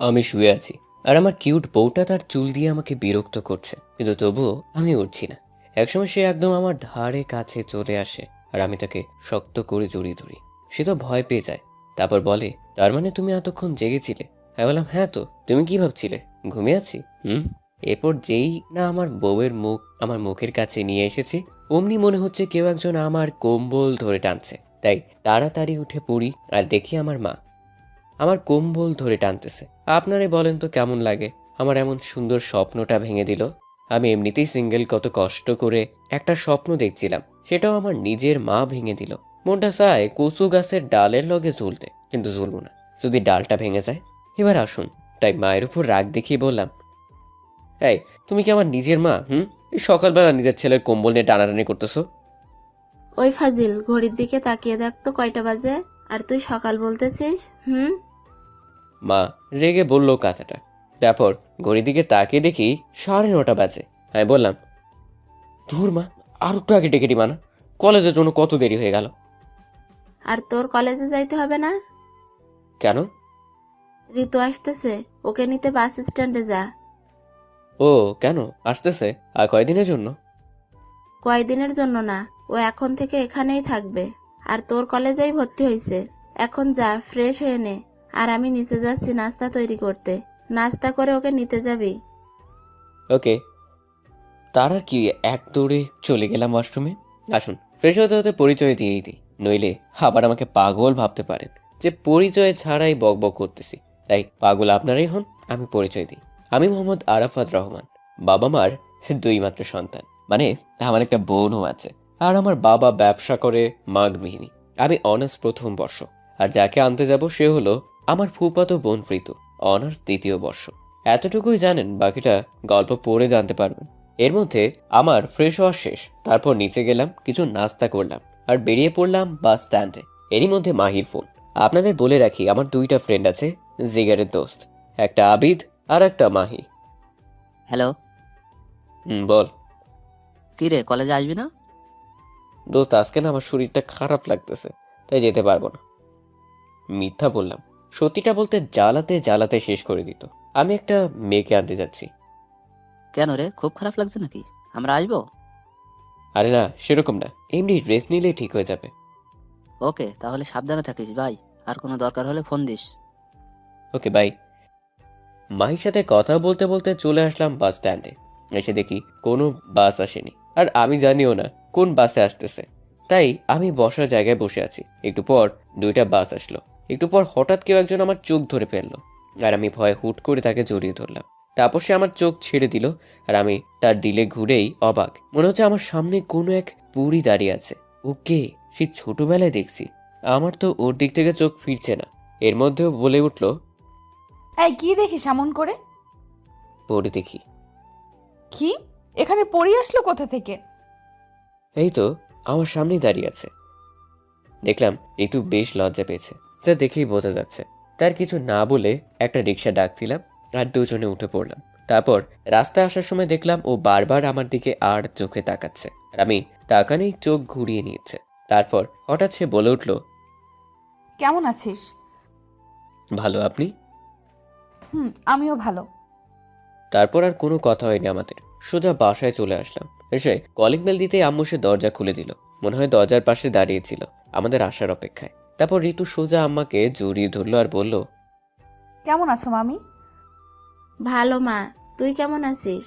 আমি শুয়ে আছি আর আমার কিউট বউটা তার চুল দিয়ে আমাকে বিরক্ত করছে, কিন্তু তবুও আমি উঠছি না। একসময় সে একদম আমার ধারে কাছে চলে আসে আর আমি তাকে শক্ত করে জড়িয়ে ধরি। সে তো ভয় পেয়ে যায়। তারপর বলে, তার মানে তুমি এতক্ষণ জেগেছিলে? আমি বললাম, হ্যাঁ। তো তুমি কি ভাবছিলে ঘুমিয়ে আছি? এরপর যেই না আমার বউয়ের মুখ আমার মুখের কাছে নিয়ে এসেছি, অমনি মনে হচ্ছে কেউ একজন আমার কম্বল ধরে টানছে। তাই তাড়াতাড়ি উঠে পড়ি আর দেখি আমার মা আমার কম্বল ধরে টানতেছে। আপনারাই বলেন তো কেমন লাগে? আমার এমন সুন্দর স্বপ্নটা ভেঙে দিল। আমি এমনিতেই সিঙ্গেল, কত কষ্ট করে একটা স্বপ্ন দেখছিলাম, সেটাও আমার নিজের মা ভেঙে দিল। মনটা চায় কচু গাছের ডালের লগে ঝুলতে, কিন্তু ঝুলবো না যদি ডালটা ভেঙে যায়। এবার আসুন। তাই মায়ের উপর রাগ দেখিয়ে বললাম, এই তুমি কি আমার নিজের মা? এই সকালবেলা নিজের ছেলের কম্বল নিয়ে টানাটানি করতেছো? ওই ফাজিল, ঘড়ির দিকে তাকিয়ে দেখ তো কয়টা বাজে, আর তুই সকাল বলতেছিস? মা রেগে বলল কথাটা। তারপর ঘড়ির দিকে তাকিয়ে দেখি 9:30 বাজে। আমি বললাম, ধুর মা, আর একটু আগে ডেকে দিবা না? কলেজের জন্য কত দেরি হয়ে গেল। আর তোর কলেজে যাইতে হবে না? কেন? ঋতু আসতেছে, ওকে নিতে বাস স্ট্যান্ডে যা। ও কেন আসতেছে? আর কয়দিনের জন্য? কয়দিনের জন্য না, ও এখন থেকে এখানেই থাকবে। আর তোর কলেজেই ভর্তি হয়েছে। এখন যা, ফ্রেশ হয়ে নে। আর আমি নিচে যাচ্ছি নাস্তা তৈরি করতে। নাস্তা করে ওকে নিতে যাবি। ওকে। তার আর কি, এক দৌড়ে চলে গেলাম ওয়াশরুমে। আসুন, ফ্রেশ হতে হতে পরিচয় দিয়েই দিই, নইলে আবার আমাকে পাগল ভাবতে পারেন যে পরিচয় ছাড়াই বকবক করতেছি। তাই পাগল আপনারাই হন, আমি পরিচয় দিই। আমি মোহাম্মদ আরাফাত রহমান। বাবা মার 2 মাত্র সন্তান, মানে আমার একটা বোনও আছে। আর আমার বাবা ব্যবসা করে, মা গৃহিণী। আমি অনার্স প্রথম বর্ষ, আর যাকে আনতে যাব সে হলো আমার ফুফাতো বোন ঋতু, অনার্স 2য় বর্ষ। এতটুকুই জানেন, বাকিটা গল্প পড়ে জানতে পারবেন। এর মধ্যে আমার ফ্রেশ হওয়া শেষ। তারপর নিচে গেলাম, কিছু নাস্তা করলাম আর বেরিয়ে পড়লাম বাস স্ট্যান্ডে। এরই মধ্যে মাহির ফোন। আপনাদের বলে রাখি, আমার 2টা ফ্রেন্ড আছে, জিগারের দোস্ত। একটা আবিদ আর একটা মাহি। হ্যালো। বল। কি রে, কলেজে আসবি না? দোস্ত, আজকে না আমার শরীরটা খারাপ লাগতেছে, তাই যেতে পারবো না। মিথ্যা বললাম। সত্যিটা বলতে জ্বালাতে জ্বালাতে শেষ করে দিত। আমি একটা মেয়েকে আনতে যাচ্ছি। কেন রে, খুব খারাপ লাগছে নাকি? আমরা আসবো? আরে না, সেরকম না, এমনি রেস্ট নিলেই ঠিক হয়ে যাবে। ওকে, তাহলে সাবধানে থাকিস ভাই। আর কোনো দরকার হলে ফোন দিস। Okay, bye. মাহির সাথে কথা বলতে বলতে চলে আসলাম বাস স্ট্যান্ডে। এসে দেখি কোনো বাস আসেনি, আর আমি জানিও না কোন বাসে আসতেছে। তাই আমি বসার জায়গায় বসে আছি। একটু পর 2টা বাস আসলো। একটু পর হঠাৎ কেউ একজন আমার চোখ ধরে ফেললো, আর আমি ভয়ে হুট করে তাকে জড়িয়ে ধরলাম। তারপর সে আমার চোখ ছেড়ে দিল, আর আমি তার দিলে ঘুরেই অবাক। মনে হচ্ছে আমার সামনে কোনো এক পুরী দাঁড়িয়ে আছে। ওকে, সে ছোটবেলায় দেখছি। আমার তো ওর দিক থেকে চোখ ফিরছে না। এর মধ্যেও বলে উঠলো, এই কি দেখিস এমন করে? পড়ে দেখি। কি? এখানে পড়ি আসলো কোথা থেকে? এই তো আমার সামনেই দাঁড়িয়ে আছে। দেখলাম ঋতু বেশ লজ্জা পেয়েছে, যা দেখেই বোঝা যাচ্ছে। তার কিছু না বলে একটা রিক্সা ডাক দিলাম আর দুজনে উঠে পড়লাম। তারপর রাস্তায় আসার সময় দেখলাম ও বারবার আমার দিকে আর চোখে তাকাচ্ছে, আর আমি তাকানেই চোখ ঘুরিয়ে নিয়েছে। তারপর হঠাৎ সে বলে উঠল, কেমন আছিস? ভালো, আপনি? আমিও ভালো। তারপর আর কোনো কথা হয়নি আমাদের। সোজা বাসায় চলে আসলাম। এসে কলিং বেল দিতেই আম্মু সে দরজা খুলে দিল। মনে হয় দরজার পাশে দাঁড়িয়েছিল আমাদের আসার অপেক্ষায়। তারপর ঋতু সোজা আম্মাকে জড়িয়ে ধরলো আর বলল, কেমন আছো মামি? ভালো মা, তুই কেমন আছিস?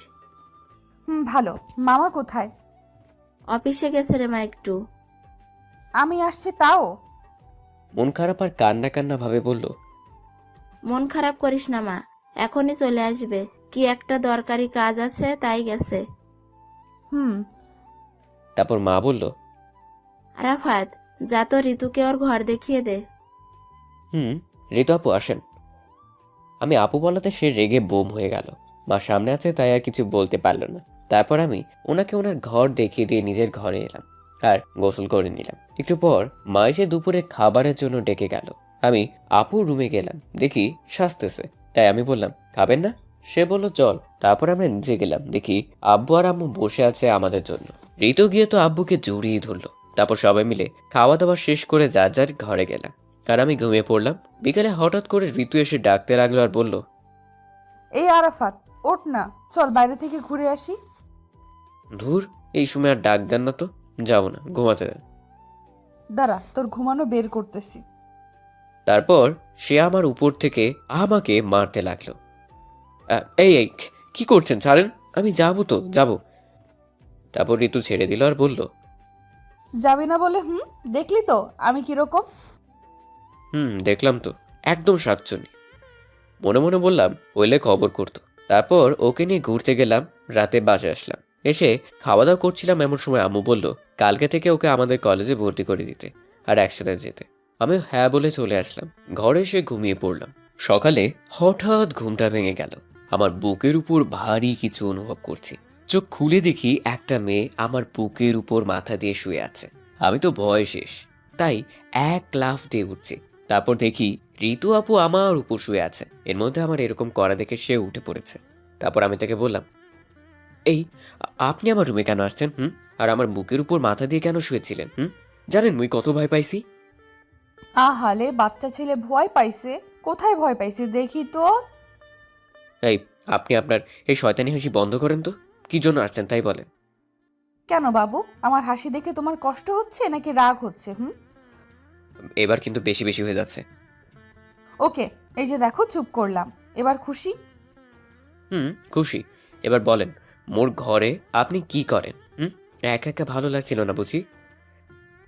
ভালো। মামা কোথায়? অফিসে গেছে রে মা একটু। আমি আসছি তাও? মন খারাপ আর কান্না কান্না ভাবে বলল, মন খারাপ করিস না মা, এখনই চলে আসবে। কি একটা দরকারি কাজ আছে, তাই গেছে। হুম। তারপর মা বলল, আরাফাত, যা তো ঋতুকে ওর ঘর দেখিয়ে দে। ঋতু আপু আসেন। আমি আপু বলাতে সে রেগে বোম হয়ে গেল। মা সামনে আছে তাই আর কিছু বলতে পারল না। তারপর আমি ওনাকে ওনার ঘর দেখিয়ে দিয়ে নিজের ঘরে এলাম আর গোসল করে নিলাম। একটু পর মা এসে দুপুরে খাবারের জন্য ডেকে গেল। আমি আপুর রুমে গেলাম, দেখি সাজতেছে। তাই আমি বললাম, খাবেন না? সে বলল চল। তারপর আমরা নিচে গেলাম, দেখি আব্বু আর আম্মু বসে আছে আমাদের জন্য। ঋতু গিয়ে তো আব্বুকে জড়িয়ে ধরলো। তারপর সবাই মিলে খাওয়া দাওয়া শেষ করে যার যার ঘরে গেলাম, আর আমি ঘুমিয়ে পড়লাম। বিকেলে হঠাৎ করে ঋতু এসে ডাকতে লাগলো আর বলল, এই আরাফাত, ওঠ না, চল বাইরে থেকে ঘুরে আসি। ধুর, এই সময় আর ডাক দেন না তো, যাবো না, ঘুমাতে দেন। দাঁড়া, তোর ঘুমানো বের করতেছি। তারপর সে আমার উপর থেকে আমাকে মারতে লাগলো। এই এই কি করছেন, ছাড়েন, আমি যাবো তো যাবো। তারপর ঋতু ছেড়ে দিল আর বলল, যাবি না বলে দেখলি তো আমি কিরকম। দেখলাম তো, একদম সাতচন্নি। মনে মনে বললাম হইলে খবর করতো। তারপর ওকে নিয়ে ঘুরতে গেলাম, রাতে বাসায় আসলাম। এসে খাওয়া দাওয়া করছিলাম, এমন সময় আম্মু বলল কালকে থেকে ওকে আমাদের কলেজে ভর্তি করে দিতে আর একসাথে যেতে। আমি হ্যাঁ বলে চলে আসলাম। ঘরে এসে ঘুমিয়ে পড়লাম। সকালে হঠাৎ ঘুমটা ভেঙে গেল। আমার বুকের উপর ভারী কিছু অনুভব করছি। চোখ খুলে দেখি একটা মেয়ে আমার বুকের উপর মাথা দিয়ে শুয়ে আছে। আমি তো ভয় শেষ, তাই এক লাফ দিয়ে উঠছি। তারপর দেখি ঋতু আপু আমার উপর শুয়ে আছে। এর মধ্যে আমার এরকম করা দেখে সে উঠে পড়েছে। তারপর আমি তাকে বললাম, এই আপনি আমার রুমে কেন আসছেন? আর আমার বুকের উপর মাথা দিয়ে কেন শুয়েছিলেন? জানেন মুই কত ভয় পাইছি? আহালে, বাচ্চা ছেলে ভয় পাইছে? কোথায় ভয় পাইছে দেখি তো। এই আপনি আপনার এই শয়তানি হাসি বন্ধ করেন তো। কি জন্য আসছেন তাই বলেন। কেন বাবু, আমার হাসি দেখে তোমার কষ্ট হচ্ছে নাকি রাগ হচ্ছে? এবার কিন্তু বেশি বেশি হয়ে যাচ্ছে। ওকে, এই যে দেখো চুপ করলাম। এবার খুশি? খুশি। এবার বলেন, মোর ঘরে আপনি কি করেন? একা একা ভালো লাগছিল না বুঝি?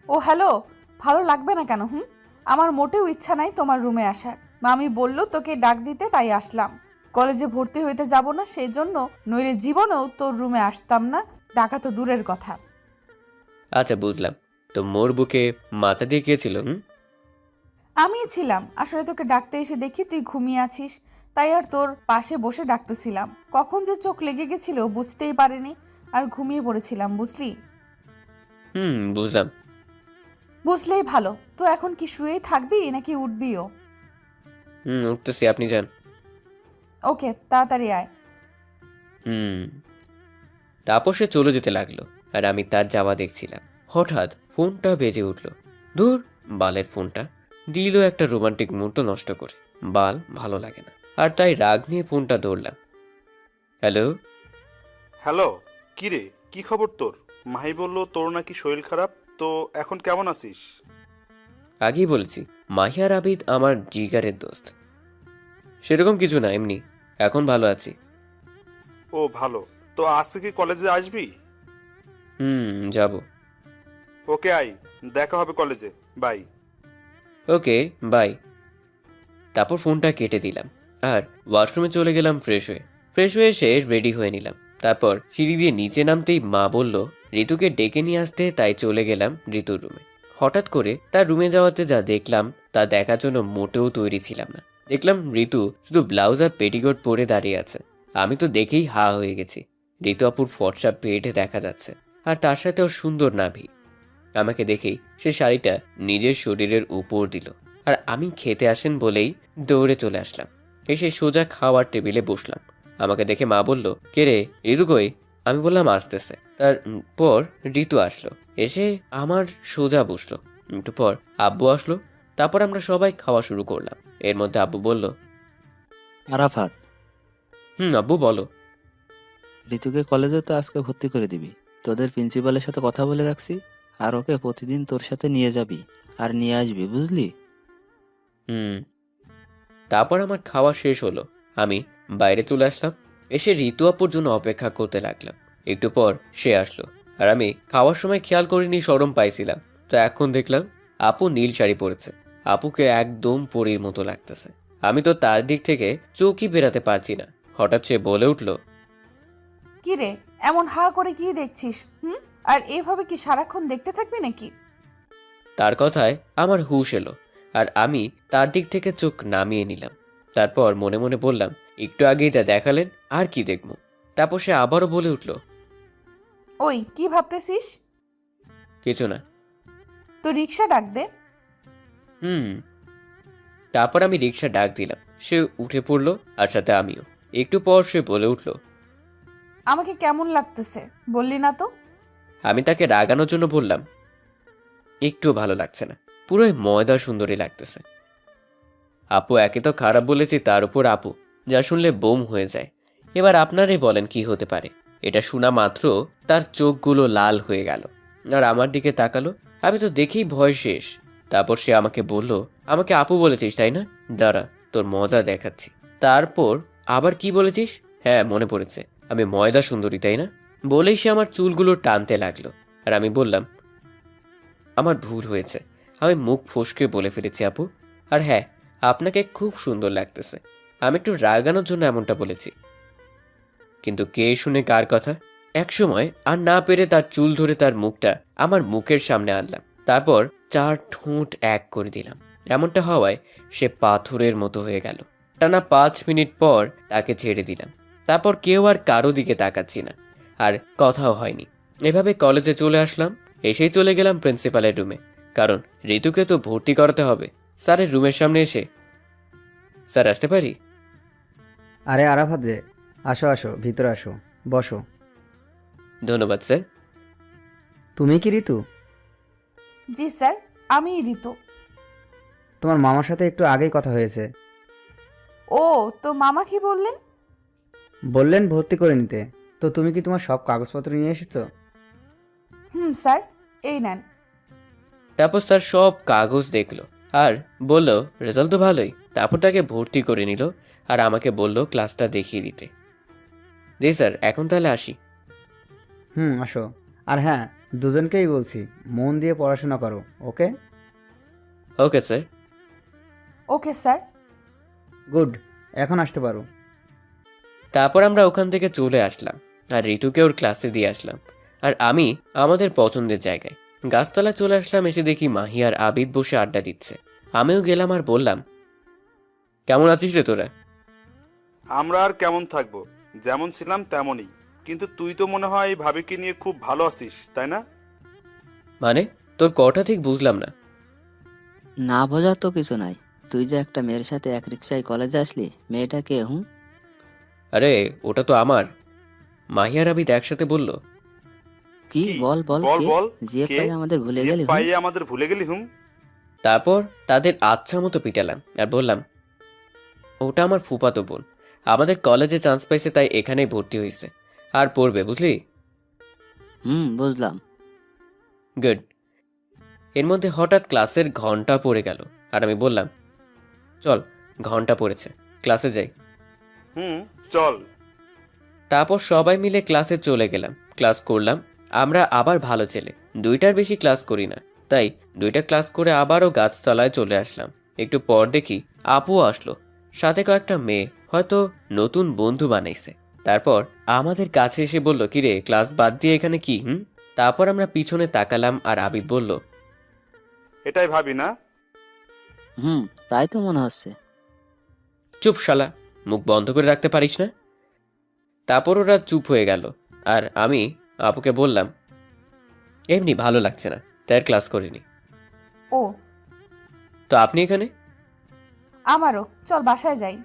ও হ্যালো, ভালো লাগবে না কেন? আমার মোটেও ইচ্ছা নাই তোমার রুমে আসার। মামি বলল তোকে ডাক দিতে, তাই আসলাম। কলেজে ভর্তি হইতে যাব না সেই জন্য, নইলে জীবনেও তোর রুমে আসতাম না, ডাকা তো দূরের কথা। আচ্ছা বুঝলাম। তো মোর বুকে মাথা দিয়ে গিয়েছিল? আমি ছিলাম, আসলে তোকে ডাকতে এসে দেখি তুই ঘুমিয়ে আছিস, তাই আর তোর পাশে বসে ডাকতেছিলাম। কখন যে চোখ লেগে গেছিল বুঝতেই পারিনি, আর ঘুমিয়ে পড়েছিলাম, বুঝলি? বুঝলাম। বুঝলেই ভালো। তো এখন কি শুয়েই থাকবি নাকি উঠবিও? উঠতেছি, আপনি যান। ওকে, তাড়াতাড়ি আয়। হুম তারপর সে চলে যেতে লাগলো, আর আমি তার যাওয়া দেখছিলাম। হঠাৎ ফোনটা বেজে উঠল। দূর, বালের ফোনটা দিল একটা রোমান্টিক মুহূর্ত নষ্ট করে। বাল ভালো লাগে না, আর তাই রাগ নিয়ে ফোনটা ধরলাম। হ্যালো। হ্যালো, কি রে, কি খবর তোর? মাহি বলল তোর নাকি শরীর খারাপ, তো এখন কেমন আছিস? আগেই বলেছি, মাহিয়ার আবিদ আমার জিগারের দোস্ত। সেরকম কিছু না, এমনি এখন ভালো আছি। ও ভালো, তো আজ থেকে কলেজে আসবি? যাব। ওকে আই, দেখা হবে কলেজে, বাই। Okay bye. তারপর ফোনটা কেটে দিলাম আর ওয়াশরুমে চলে গেলাম ফ্রেশ হয়ে এসে রেডি হয়ে নিলাম। তারপর সিঁড়ি দিয়ে নিচে নামতেই মা বলল ঋতুকে ডেকে নিয়ে আসতে, তাই চলে গেলাম ঋতুর রুমে। হঠাৎ করে তার রুমে যাওয়াতে যা দেখলাম তা দেখার জন্য মোটেও তৈরি ছিলাম না। দেখলাম ঋতু শুধু ব্লাউজ আর পেটিকোট পরে দাঁড়িয়ে আছে। আমি তো দেখেই হা হয়ে গেছি। ঋতু আপুর ফর্সা পেটে দেখা যাচ্ছে, আর তার সাথে ওর সুন্দর নাভি। আমাকে দেখেই সে শাড়িটা নিজের শরীরের উপর দিল, আর আমি খেতে আসেন বলেই দৌড়ে চলে আসলাম। এসে সোজা খাওয়ার টেবিলে বসলাম। আমাকে দেখে মা বলল, কে রে, ঋতু কই? আমি বললাম আসতেছে। তারপর ঋতু আসলো, এসে আমার সোজা বসলো। একটু পর আব্বু আসলো। তারপর আমরা সবাই খাওয়া শুরু করলাম। এর মধ্যে আব্বু বলল, আরাফাত, আব্বু বলো। ঋতুকে কলেজে তো আজকে ভর্তি করে দিবি। তোদের প্রিন্সিপালের সাথে কথা বলে রাখছি, আর ওকে প্রতিদিন তোর সাথে নিয়ে যাবি আর নিয়ে আসবি, বুঝলি? হুম তারপর আমার খাওয়া শেষ হলো। আমি বাইরে চলে আসলাম। এসে ঋতু আপুর জন্য অপেক্ষা করতে লাগলাম। একটু পর সে আসলো, আর আমি খাওয়ার সময় খেয়াল করিনি, শরম পাইছিলাম। তো এখন দেখলাম আপু নীল শাড়ি পরেছে। আপুকে একদম পরীর মতো লাগতেছে। আমি তো তার দিক থেকে চোখই বেরাতে পারছি না। হঠাৎ সে বলে উঠল, কি রে, এমন হা করে কি দেখছিস? আর এভাবে কি সারাক্ষণ দেখতে থাকবি নাকি? তার কথায় আমার হুঁশ এলো, আর আমি তার দিক থেকে চোখ নামিয়ে নিলাম। তারপর মনে মনে বললাম, একটু আগেই যা দেখালেন আর কি দেখব। তারপর সে আবারও বলে উঠল, ওই কি ভাবতেছিস? কিছু না। তো রিক্সা ডাক দে। হুম তারপর আমি রিক্সা ডাক দিলাম। সে উঠে পড়লো, আর সাথে আমিও। একটু পর সে বলে উঠল, আমাকে কেমন লাগতেছে বললি না তো? আমি তাকে রাগানোর জন্য বললাম, একটু ভালো লাগছে না, পুরোই ময়দা সুন্দরী লাগতেছে। আপু একে তো খারাপ বলেছি, তার উপর আপু যা শুনলে বোম হয়ে যায়। এবার আপনারাই বলেন কি হতে পারে। এটা শোনা মাত্র তার চোখগুলো লাল হয়ে গেল আর আমার দিকে তাকালো। আমি তো দেখেই ভয় শেষ। তারপর সে আমাকে বলল, আমাকে আপু বলেছিস তাই না? দাঁড়া, তোর মজা দেখাচ্ছি। তারপর আবার কি বলেছিস? হ্যাঁ, মনে পড়েছে, আমি ময়দা সুন্দরী তাই না? বলেই সে আমার চুলগুলো টানতে লাগলো। আর আমি বললাম, আমার ভুল হয়েছে, আমি মুখ ফসকে বলে ফেলেছি আপু। আর হ্যাঁ, আপনাকে খুব সুন্দর লাগতেছে। আমি একটু রাগানোর জন্য এমনটা বলেছি। কিন্তু কে শুনে কার কথা? একসময় আর না পেরে তার চুল ধরে তার মুখটা আমার মুখের সামনে আনলাম। তারপর 4 ঠোঁট এক করে দিলাম। এমনটা হওয়ায় সে পাথরের মতো হয়ে গেল। টানা 5 মিনিট পর তাকে ছেড়ে দিলাম। তারপর কেউ আর কারো দিকে তাকাচ্ছি না, আর কথাও হয়নি। এভাবে কলেজে চলে আসলাম। এসেই চলে গেলাম প্রিন্সিপালের রুমে, কারণ ঋতুকে তো ভর্তি করাতে হবে। স্যারের রুমের সামনে এসে, স্যার আসতে পারি? আরে আরাফাত যে, আসো আসো, ভিতরে আসো, বসো। ধন্যবাদ স্যার। তুমি কি ঋতু? জি স্যার, আমি ঋতু। তোমার মামার সাথে একটু আগেই কথা হয়েছে। ও, তো মামা কি বললেন? বললেন ভর্তি করে নিতে। তো তুমি কি তোমার সব কাগজপত্র নিয়ে এসেছো? স্যার, এই নেন। তারপর স্যার সব কাগজ দেখলো আর বলল, রেজাল্ট তো ভালোই। তারপর তাকে ভর্তি করে নিল আর আমাকে বলল ক্লাসটা দেখিয়ে দিতে। জি স্যার, এখন তাহলে আসি। আসো। আর হ্যাঁ, দুজনকেই বলছি, মন দিয়ে পড়াশোনা করো, okay? Okay sir. Okay sir. Good, এখন আসতে পারো। তারপর আমরা ওখান থেকে চলে আসলাম আর ঋতুকে ওর ক্লাসে দিয়ে আসলাম। আর আমি আমাদের পছন্দের জায়গায় গাছতলায় চলে আসলাম। এসে দেখি মাহি আর আবিদ বসে আড্ডা দিচ্ছে। আমিও গেলাম আর বললাম, কেমন আছিস রে তোরা? আমরা আর কেমন থাকবো, যেমন ছিলাম তেমনই। কিন্তু তুই তো মনে হয় ভাবিকে নিয়ে খুব ভালো আছিস, তাই না? মানে, তোর কটা ঠিক বুঝলাম না। না বোঝার তো কিছু নাই। তুই যে একটা মেয়ের সাথে এক রিক্সায় কলেজে আসলি, মেয়েটা কে? আরে ওটা তো আমার। মাহি আর আবিদ একসাথে বলল। কি? কি? বল বল, বল কে? বল, জিএফ কে? পাই আমাদের ভুলে যে গেলি? পাইয়ে আমাদের ভুলে গেলি হুম? তারপর তাদের আচ্ছা মতো পিটালাম আর বললাম, ওটা আমার ফুফাতো বোন, আমাদের কলেজে চান্স পাইছে তাই এখানেই ভর্তি হয়েছে, আর পড়বে, বুঝলি? বুঝলাম। গুড। এর মধ্যে হঠাৎ ক্লাসের ঘন্টা পড়ে গেল আর আমি বললাম, চল, ঘন্টা পড়েছে, ক্লাসে যাই। চল। তারপর সবাই মিলে ক্লাসে চলে গেলাম। ক্লাস করলাম। আমরা আবার ভালো ছেলে, 2টার বেশি ক্লাস করি না, তাই 2টা ক্লাস করে আবারও গাছতলায় চলে আসলাম। একটু পর দেখি আপু আসলো, সাথে কয়েকটা মেয়ে, হয়তো নতুন বন্ধু বানাইছে। তারপর আমাদের কাছে এসে বলল, কিরে ক্লাস বাদ দিয়ে এখানে কি? তারপর আমরা পিছনে তাকালাম আর আবিদ বলল, এটাই ভাবি না? তাই তো মনে হচ্ছে। চুপ শালা, মুখ বন্ধ করে রাখতে পারিস না? তারপর ওরা চুপ হয়ে গেল আর আমি আপুকে বললাম, এমনি ভালো লাগছে না, তাই আর ক্লাস করিনি। ও, তো আপনি এখানে? আমারও। চল বাসায় যাই।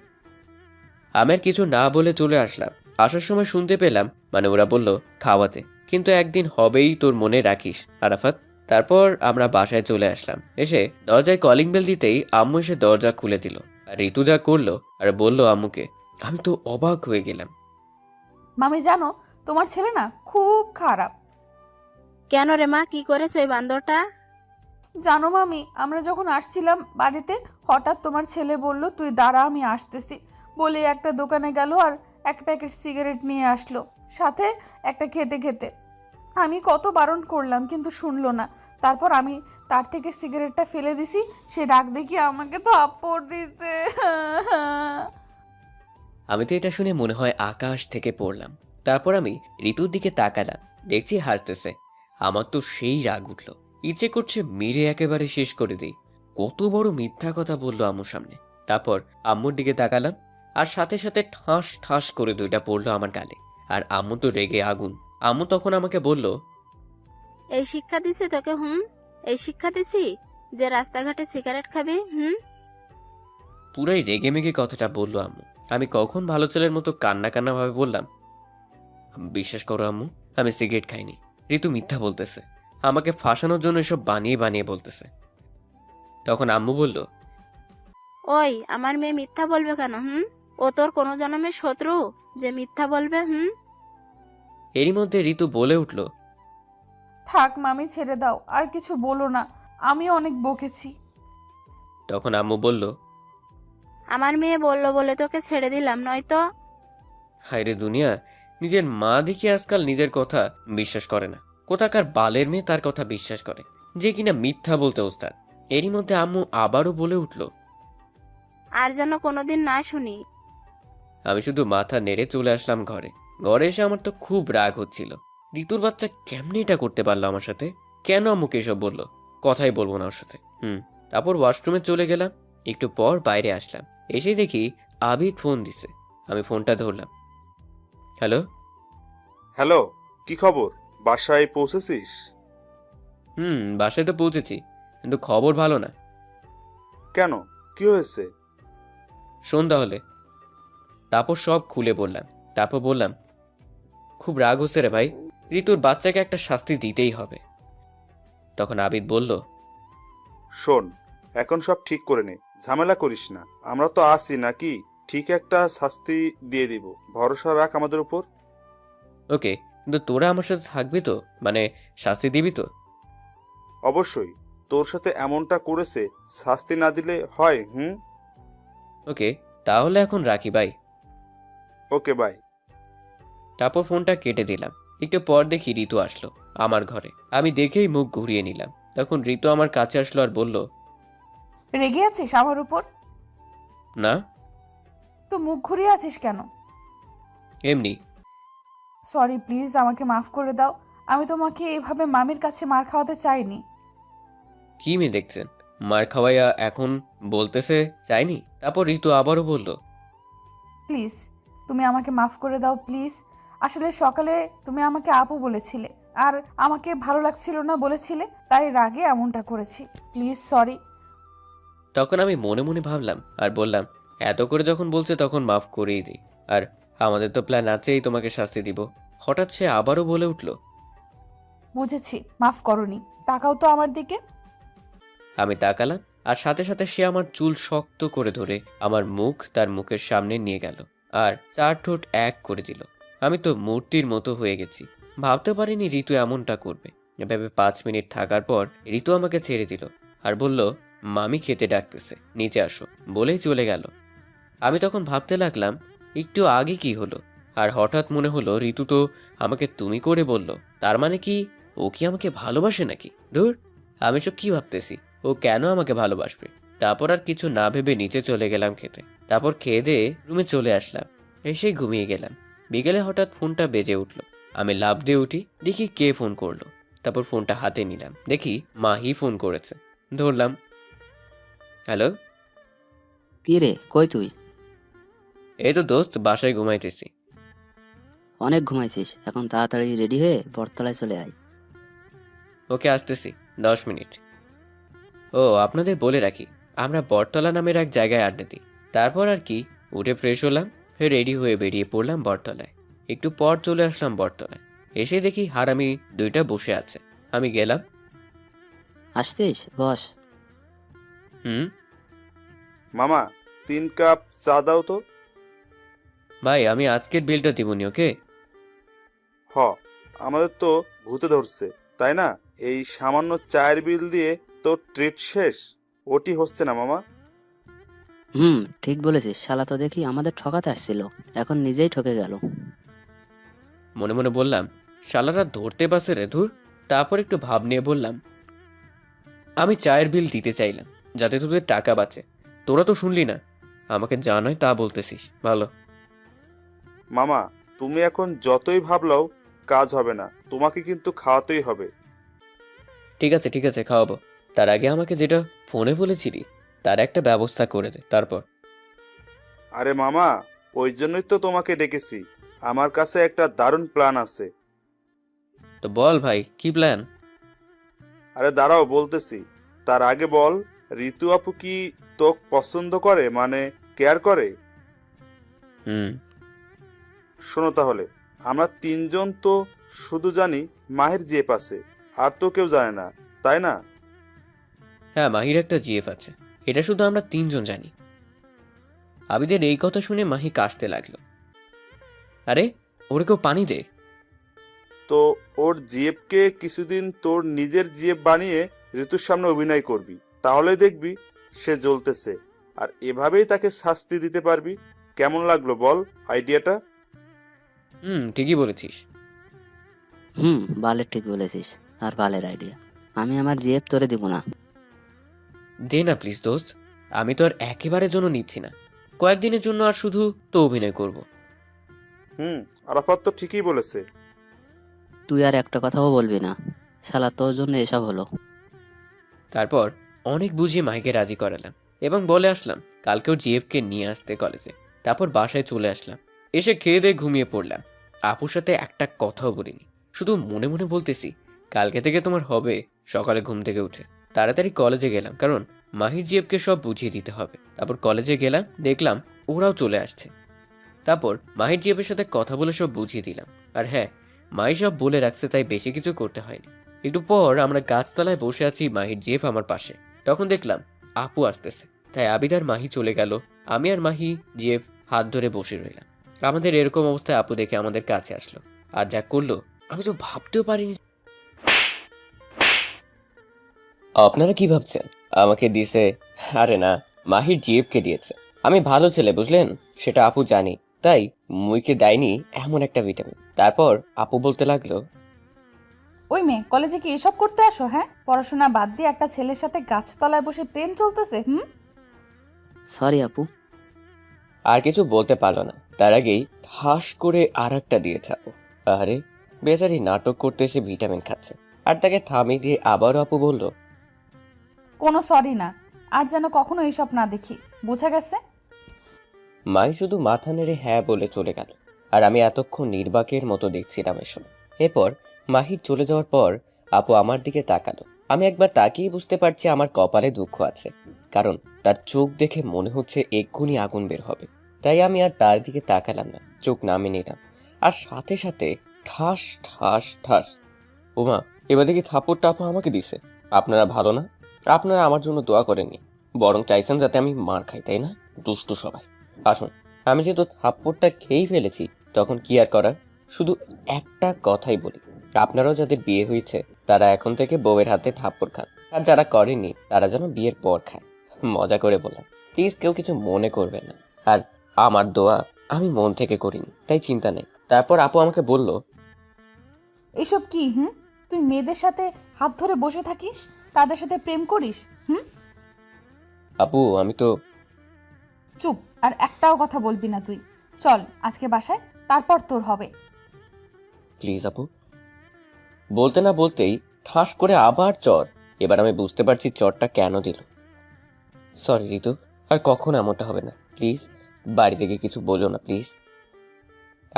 আমি আর কিছু না বলে চলে আসলাম। আসার সময় শুনতে পেলাম, মানে ওরা বলল খাওয়াতে, কিন্তু একদিন হবেই, তোর মনে রাখিস আরাফাত। তারপর আমরা বাসায় চলে আসলাম। এসে দরজায় কলিং বেল দিতেই আম্মু এসে দরজা খুলে দিল আর ঋতু যা করলো আর বলল আম্মুকে, আমি তো অবাক হয়ে গেলাম। মামি জানো, তোমার ছেলে না খুব খারাপ। কেন রে মা, কি করেছে ওই বান্দরটা? জানো মামি, আমরা যখন আসছিলাম বাড়িতে, হঠাৎ তোমার ছেলে বলল, তুই দাঁড়া আমি আসতেছি, বলে একটা দোকানে গেল আর এক প্যাকেট সিগারেট নিয়ে আসলো, সাথে একটা খেতে খেতে। আমি কত বারণ করলাম কিন্তু শুনলো না। তারপর আমি তার থেকে সিগারেটটা ফেলে দিছি, সে ডাক দেখি আমাকে থাপ্পড় দিছে। আমি তো এটা শুনে মনে হয় আকাশ থেকে পড়লাম। তারপর আমি ঋতুর দিকে তাকালাম, দেখছি হাসতেছে। আমার তো সেই রাগ উঠলো, ইচ্ছে করছে মেরে একেবারে শেষ করে দিই। কত বড় মিথ্যা কথা বললো আম্মুর সামনে। তারপর আম্মুর দিকে তাকালাম আর সাথে সাথে ঠাস ঠাস করে 2টা পড়লো আমার গালে। আর আম্মু তো রেগে আগুন। আম্মু তখন আমাকে বলল, এই শিক্ষা দিছি তোকে? এই শিক্ষা দিছি যে রাস্তাঘাটে সিগারেট খাবি? পুরাই রেগে মেগে কথাটা বললো আম্মু। আমি কখন ভালো ছেলের মতো কান্না কান্না ভাবে বললাম, বিশ্বাস করো আম্মু, আমি সিগারেট খাইনি। ঋতু মিথ্যা বলতেছে, আমাকে ফাঁসানোর জন্য এসব বানিয়ে বানিয়ে বলতেছে। তখন আম্মু বলল, ওই, আমার মেয়ে মিথ্যা বলবে কেন? ও ও তোর কোনো জন্মের শত্রু যে মিথ্যা বলবে? এরই মধ্যে ঋতু বলে উঠল, থাক মামি, ছেড়ে দাও, আর কিছু বলো না, আমি অনেক বকেছি। তখন আম্মু বলল, আমার মেয়ে বললো বলে তোকে ছেড়ে দিলাম, নয়তো। হায়রে দুনিয়া, নিজের মা দেখি আজকাল নিজের কথা বিশ্বাস করে না। কোথাকার বালের মেয়ে তার কথা বিশ্বাস করে, যে কিনা মিথ্যা বলতে ওস্তাদ। এরই মধ্যে আম্মু আবারও বলে উঠল। আর যেন কোনোদিন না শুনি। আমি শুধু মাথা নেড়ে চলে আসলাম ঘরে। ঘরে এসে আমার তো খুব রাগ হচ্ছিল। ঋতুর বাচ্চা কেমনি এটা করতে পারলো আমার সাথে? কেন আম্মুকে এসব বললো? কথাই বলবো না ওর সাথে। তারপর ওয়াশরুমে চলে গেলাম। একটু পর বাইরে আসলাম। এসে দেখি আবিদ ফোন দিছে। আমি ফোনটা ধরলাম। হ্যালো। হ্যালো, কি খবর? বাসায় পৌঁছেছিস? বাসায় তো পৌঁছেছি, কিন্তু খবর ভালো না। কেন, কি হয়েছে? শোন তাহলে। তারপর সব খুলে বললাম। তারপর বললাম, খুব রাগ হচ্ছে রে ভাই, ঋতুর বাচ্চাকে একটা শাস্তি দিতেই হবে। তখন আবিদ বলল, শোন, এখন সব ঠিক করে নে, ঝামেলা করিস না। আমরা তো আছি নাকি, ঠিক একটা শাস্তি দিয়ে দিব, ভরসা রাখ আমাদের উপর। ওকে, কিন্তু তোরা আমার সাথে থাকবি তো? মানে শাস্তি দিবি তো? অবশ্যই, তোর সাথে এমনটা করেছে, শাস্তি না দিলে হয়? ওকে, তাহলে এখন রাখি ভাই। ওকে, বাই। তারপর ফোনটা কেটে দিলাম। একটু পর দেখি ঋতু আসলো আমার ঘরে। আমি দেখেই মুখ ঘুরিয়ে নিলাম। তখন ঋতু আমার কাছে আসলো আর বলল, রেগে আছিস আমার উপর? না, তো মুখ ঘুরিয়ে আছিস কেন? এমনি। সরি, প্লিজ আমাকে মাফ করে দাও। আমি তোমাকে এভাবে মামির কাছে মার খাওয়াতে চাইনি। কি মেয়ে দেখছেন, মার খাওয়াইয়া এখন বলতেছে চাইনি? তারপর ঋতু আবারও বলল, প্লিজ তুমি আমাকে মাফ করে দাও, প্লিজ। আসলে সকালে তুমি আমাকে আপু বলেছিলে, আর আমাকে ভালো লাগছিল না বলেছিলে, তাই রাগে এমনটা করেছি। Please, sorry. তখন আমি মনে মনে ভাবলাম আর বললাম, এত করে যখন বলছে তখন মাফ করেই দিই। আর আমাদের তো প্ল্যান আছেই তোমাকে শাস্তি দিব। হঠাৎ সে আবারও বলে উঠল। বুঝেছি, মাফ করনি, তাকাও তো আমার দিকে। আমি তাকালাম, আর সাথে সাথে সে আমার চুল শক্ত করে ধরে আমার মুখ তার মুখের সামনে নিয়ে গেল আর 4 ঠোঁট এক করে দিল। আমি তো মূর্তির মতো হয়ে গেছি। ভাবতে পারিনি ঋতু এমনটা করবে। এভাবে 5 মিনিট থাকার পর ঋতু আমাকে ছেড়ে দিল আর বলল, মামি খেতে ডাকতেছে, নিচে আসো, বলেই চলে গেল। আমি তখন ভাবতে লাগলাম, একটু আগে কি হলো? আর হঠাৎ মনে হলো ঋতু তো আমাকে তুমি করে বলল। তার মানে কি ও কি আমাকে ভালোবাসে নাকি? ধুর, আমি সব কি ভাবতেছি? ও কেন আমাকে ভালোবাসবে? তারপর আর কিছু না ভেবে নিচে চলে গেলাম খেতে। তারপর খেয়ে দিয়ে রুমে চলে আসলাম। এসে ঘুমিয়ে গেলাম। বিকেলে হঠাৎ ফোনটা বেজে উঠলো। আমি লাফ দিয়ে উঠি, দেখি কে ফোন করলো। তারপর ফোনটা হাতে নিলাম, দেখি মাহি ফোন করেছে। ধরলাম। হ্যালো। কি রে, কই তুই? এই তো দোস্ত, বাসায় ঘুমাইতেছি। অনেক ঘুমাইছিস, এখন তাড়াতাড়ি রেডি হয়ে বটতলায় চলে আয়। ওকে, আসতেছি, 10 মিনিট। ও, আপনাদের বলে রাখি, আমরা বটতলা নামের এক জায়গায় আড্ডা দিই। তারপর আর কি, উঠে ফ্রেশ হলাম, রেডি হয়ে বেরিয়ে পড়লাম বটতলায়। একটু পর চলে আসলাম বটতলায়। এসে দেখি হারামি 2টা বসে আছে। আমি গেলাম। আসছিস, বস। হুম। মামা, 3 কাপ চা দাও তো। ভাই, আমি আজকের বিলটা দিবনি, ওকে? হ, আমাদের তো ভূতে ধরছে, তাই না? এই সামান্য চায়ের বিল দিয়ে তো ট্রিট শেষ। ওটি হচ্ছে না মামা। ঠিক বলেছিস, শালা তো দেখি আমাদের ঠকাতে আসছিল, এখন নিজেই ঠকে গেল। মনে মনে বললাম, শালারা ধরতে পারছে রে, ধুর। তারপর একটু ভাব নিয়ে বললাম, আমি চায়ের বিল দিতে চাইলাম যাতে তোদের টাকা বাঁচে। তোরা তো শুনলি না, আমাকে যা নয় তা বলতেছিস। ভালো। মামা, তুমি এখন যতই ভাবলাও কাজ হবে না, তোমাকে কিন্তু খাওয়াতেই হবে। ঠিক আছে ঠিক আছে, খাওয়াবো। তার আগে আমাকে যেটা ফোনে বলেছিলি তার একটা ব্যবস্থা করে দে। তারপর আরে মামা, ওই জন্যই তো তোমাকে ডেকেছি। আমার কাছে একটা দারুণ প্ল্যান আছে। তো বল ভাই, কি প্ল্যান? আরে দাঁড়াও, বলতেছি। তার আগে বল, ঋতু আপু কি তোকে পছন্দ করে, মানে কেয়ার করে? হুম। শোনো তাহলে, আমরা 3জন তো শুধু জানি মাহির জিএফ আছে, আর তো কেউ জানে না, তাই না? হ্যাঁ, মাহির একটা জিএফ আছে, এটা শুধু আমরা 3জন জানি। আবিদের এই কথা শুনে মাহি কাশতে লাগলো। আরে ওরে কেউ পানি দে। তো ওর জিএফকে কিছুদিন তোর নিজের জিএফ বানিয়ে ঋতুর সামনে অভিনয় করবি, তাহলে দেখবি সে জ্বলতেছে, আর এভাবেই তাকে শাস্তি দিতে পারবি। কেমন লাগলো বল আইডিয়াটা? ঠিকই বলেছিস। বালের ঠিক বলেছিস, আর বালের আইডিয়া। আমি আমার জিএফ তোরে দিব না। দে না প্লিজ দোস্ত, আমি তো আর একেবারের জন্য নিচ্ছি না, কয়েকদিনের জন্য আর শুধু তো অভিনয় করব। আরাফাত তো ঠিকই বলেছে। তুই আর একটা কথাও বলবি না, শালা তোর জন্য এসব হলো। তারপর অনেক বুঝিয়ে মাহিকে রাজি করালাম এবং বলে আসলাম কালকেও জিএফকে নিয়ে আসতে কলেজে। তারপর বাসায় চলে আসলাম, এসে খেয়ে দিয়ে ঘুমিয়ে পড়লাম। আপুর সাথে একটা কথাও বলিনি, শুধু মনে মনে বলতেছি কালকে থেকে তোমার হবে। সকালে ঘুম থেকে উঠে তাড়াতাড়ি কলেজে গেলাম, কারণ মাহির জিএফকে সব বুঝিয়ে দিতে হবে। তারপর কলেজে গেলাম, দেখলাম ওরাও চলে আসছে। তারপর মাহির জিএফের সাথে কথা বলে সব বুঝিয়ে দিলাম। আর হ্যাঁ, মাহি সব বলে রাখছে, তাই বেশি কিছু করতে হয়নি। একটু পর আমরা গাছতলায় বসে আছি, মাহির জিএফ আমার পাশে। তখন দেখলাম আপু আসতেছে, তাই আবিদ আর মাহি চলে গেল। আমি আর মাহি জিএফ হাত ধরে বসে রইলাম। আমাদের এরকম অবস্থায় আপু দেখে আমাদের কাছে আসলো, আর যা করলো আমি তো ভাবতেও পারিনি। আপনারা কি ভাবছেন আমাকে দিছে? আরে না, মাহির জিএফকে দিয়েছে। আমি ভালো ছেলে বুঝলেন, সেটা আপু জানি, তাই মুইকে দেয়নি এমন একটা ভিটামিন। তারপর আপু বলতে লাগলো, ওই মেয়ে কলেজে কি এসব করতে আসো? হ্যাঁ, পড়াশোনা বাদ দিয়ে একটা ছেলের সাথে গাছতলায় বসে প্রেম চলতেছে। সরি আপু। আর কিছু বলতে পারলো না, তার আগেই ঠাস করে আর একটা দিয়েছে আপু। আরে বেচারি নাটক করতে এসে ভিটামিন খাচ্ছে, আর তাকে থামিয়ে দিয়ে আবারও আপু বলল, কোনো সরি না, আর যেন কখনো এইসব না দেখি, বোঝা গেছে? মাই শুধু মাথা নেড়ে হ্যাঁ বলে চলে গেল, আর আমি এতক্ষণ নির্বাকের মতো দেখছিলাম এসব। এরপর মাহির চলে যাওয়ার পর আপু আমার দিকে তাকালো। আমি একবার তাকিয়ে বুঝতে পারছি আমার কপালে দুঃখ আছে, কারণ তার চোখ দেখে মনে হচ্ছে এক্ষুনি আগুন বের হবে। তাই আমি আর তার দিকে তাকালাম না, চোখ নামিয়ে নিলাম। আর সাথে সাথে ঠাস ঠাস ঠাস, ওমা, এবার দেখি থাপ্পড়টা আপু আমাকে দিছে। আপনারা ভালো না, আপনারা আমার জন্য দোয়া করেননি, বরং চাইছেন যাতে আমি মার খাই, তাই না? দুষ্টু সবাই। আসুন, আমি যেহেতু থাপ্পড়টা খেয়েই ফেলেছি, তখন কি আর করার। শুধু একটা কথাই বলি, আপনারাও যাদের বিয়ে হয়েছে তারা এখন থেকে বউয়ের হাতে থাপ্পড় খান, আর যারা করেনি তারা যেন বিয়ের পর খায়। মজা করে বললাম, প্লিজ কেউ কিছু মনে করবেন না। আর আমার দোয়া আমি মন থেকে করিনি, তাই চিন্তা নেই। তারপর আপু আমাকে বলল, এসব কি? তুই মেয়েদের সাথে হাত ধরে বসে থাকিস, তাদের সাথে প্রেম করিস? আপু আমি তো। চুপ, আর একটাও কথা বলবি না তুই। চল আজকে বাসায়, তারপর তোর হবে। প্লিজ আপু। বলতে না বলতেই ঠাস করে আবার চর। এবার আমি বুঝতে পারছি চরটা কেন দিল। সরি ঋতু, আর কখনো এমনটা হবে না, প্লিজ। বাড়ি থেকে কিছু বলো না প্লিজ।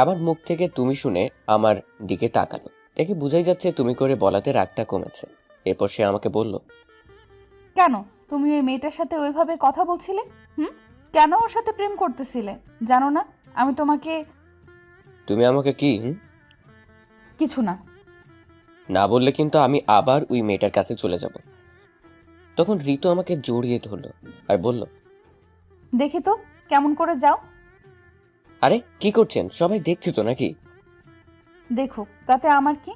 আমার মুখ থেকে তুমি শুনে আমার দিকে তাকালো, দেখে বুঝাই যাচ্ছে তুমি করে বলাতে রাগটা কমেছে। এরপর সে আমাকে বলল, কেন তুমি ওই মেয়েটার সাথে ওইভাবে কথা বলছিলে? কেন ওর সাথে প্রেম করতেছিলে? জানো না আমি তোমাকে? তুমি আমাকে কি? কিছু না। না বললে কিন্তু আমি আবার ওই মেয়েটার কাছে চলে যাব। তখন ঋতু আমাকে জড়িয়ে ধরলো আর বলল, দেখি তো কেমন করে যাও। আরে কি করছেন, সবাই দেখছে তো নাকি? দেখো, তাতে আমার কি?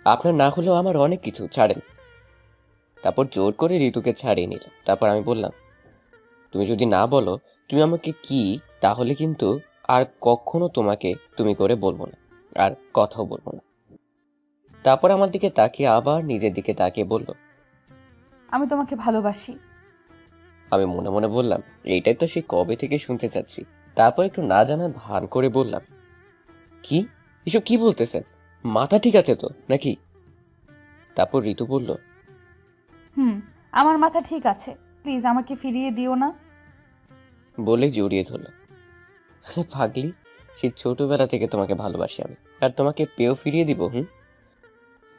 আপনার না হলেও আমার অনেক কিছু, ছাড়েন। তারপর জোর করে ঋতুকে ছাড়িয়ে নিল। তারপর আমি বললাম, তুমি যদি না বলো তুমি আমাকে কি, তাহলে কিন্তু আর কখনো তোমাকে তুমি করে বলবো না, আর কথাও বলবো না। তারপর আমার দিকে তাকিয়ে আবার নিজের দিকে তাকিয়ে বলল, আমি তোমাকে ভালোবাসি। আমি মনে মনে বললাম, এইটাই তো সেই কবে থেকে শুনতে চাচ্ছি। তারপর একটু না জানার ভান করে বললাম, কি এসব কি বলতেছেন? মাথা ঠিক আছে তো নাকি? তারপর ঋতু বলল, আমার মাথা ঠিক আছে, প্লিজ আমাকে ফিরিয়ে দিও না। বলে জড়িয়ে ধরল। পাগলি, সেই ছোটবেলা থেকে তোমাকে ভালোবাসি আমি, আর তোমাকে পেয়েও ফিরিয়ে দিব।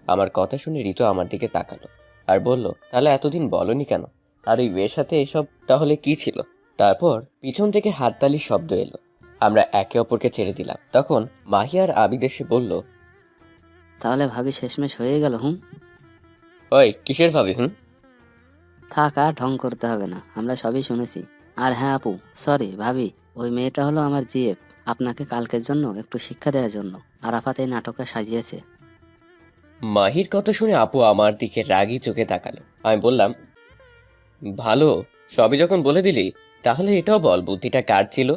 আমার কথা শুনে ঋতু আমার দিকে তাকালো আর বলল, তাহলে এতদিন বলনি কেন? আর ওই মেয়ের সাথে এসব তাহলে কি ছিল? তারপর পিছন থেকে হাততালির শব্দ এলো। আমরা একে অপরকে ছেড়ে দিলাম। তখন মাহি আর আবিদ এসে বলল, তাহলে ভাবি শেষমেশ হয়ে গেল? ওই কিসের ভাবি? থাক, আর ঢং করতে হবে না, আমরা সবই শুনেছি। আর হ্যাঁ আপু, সরি ভাবি, ওই মেয়েটা হলো আমার জিএফ। আপনাকে কালকের জন্য একটু শিক্ষা দেওয়ার জন্য আরাফাত এই নাটকটা সাজিয়েছে। মাহির কথা শুনে আপু আমার দিকে রাগী চোখে তাকালো। আমি বললাম, ভালো, সবই যখন বলে দিলি তাহলে এটাও বল বুদ্ধিটা কার ছিল।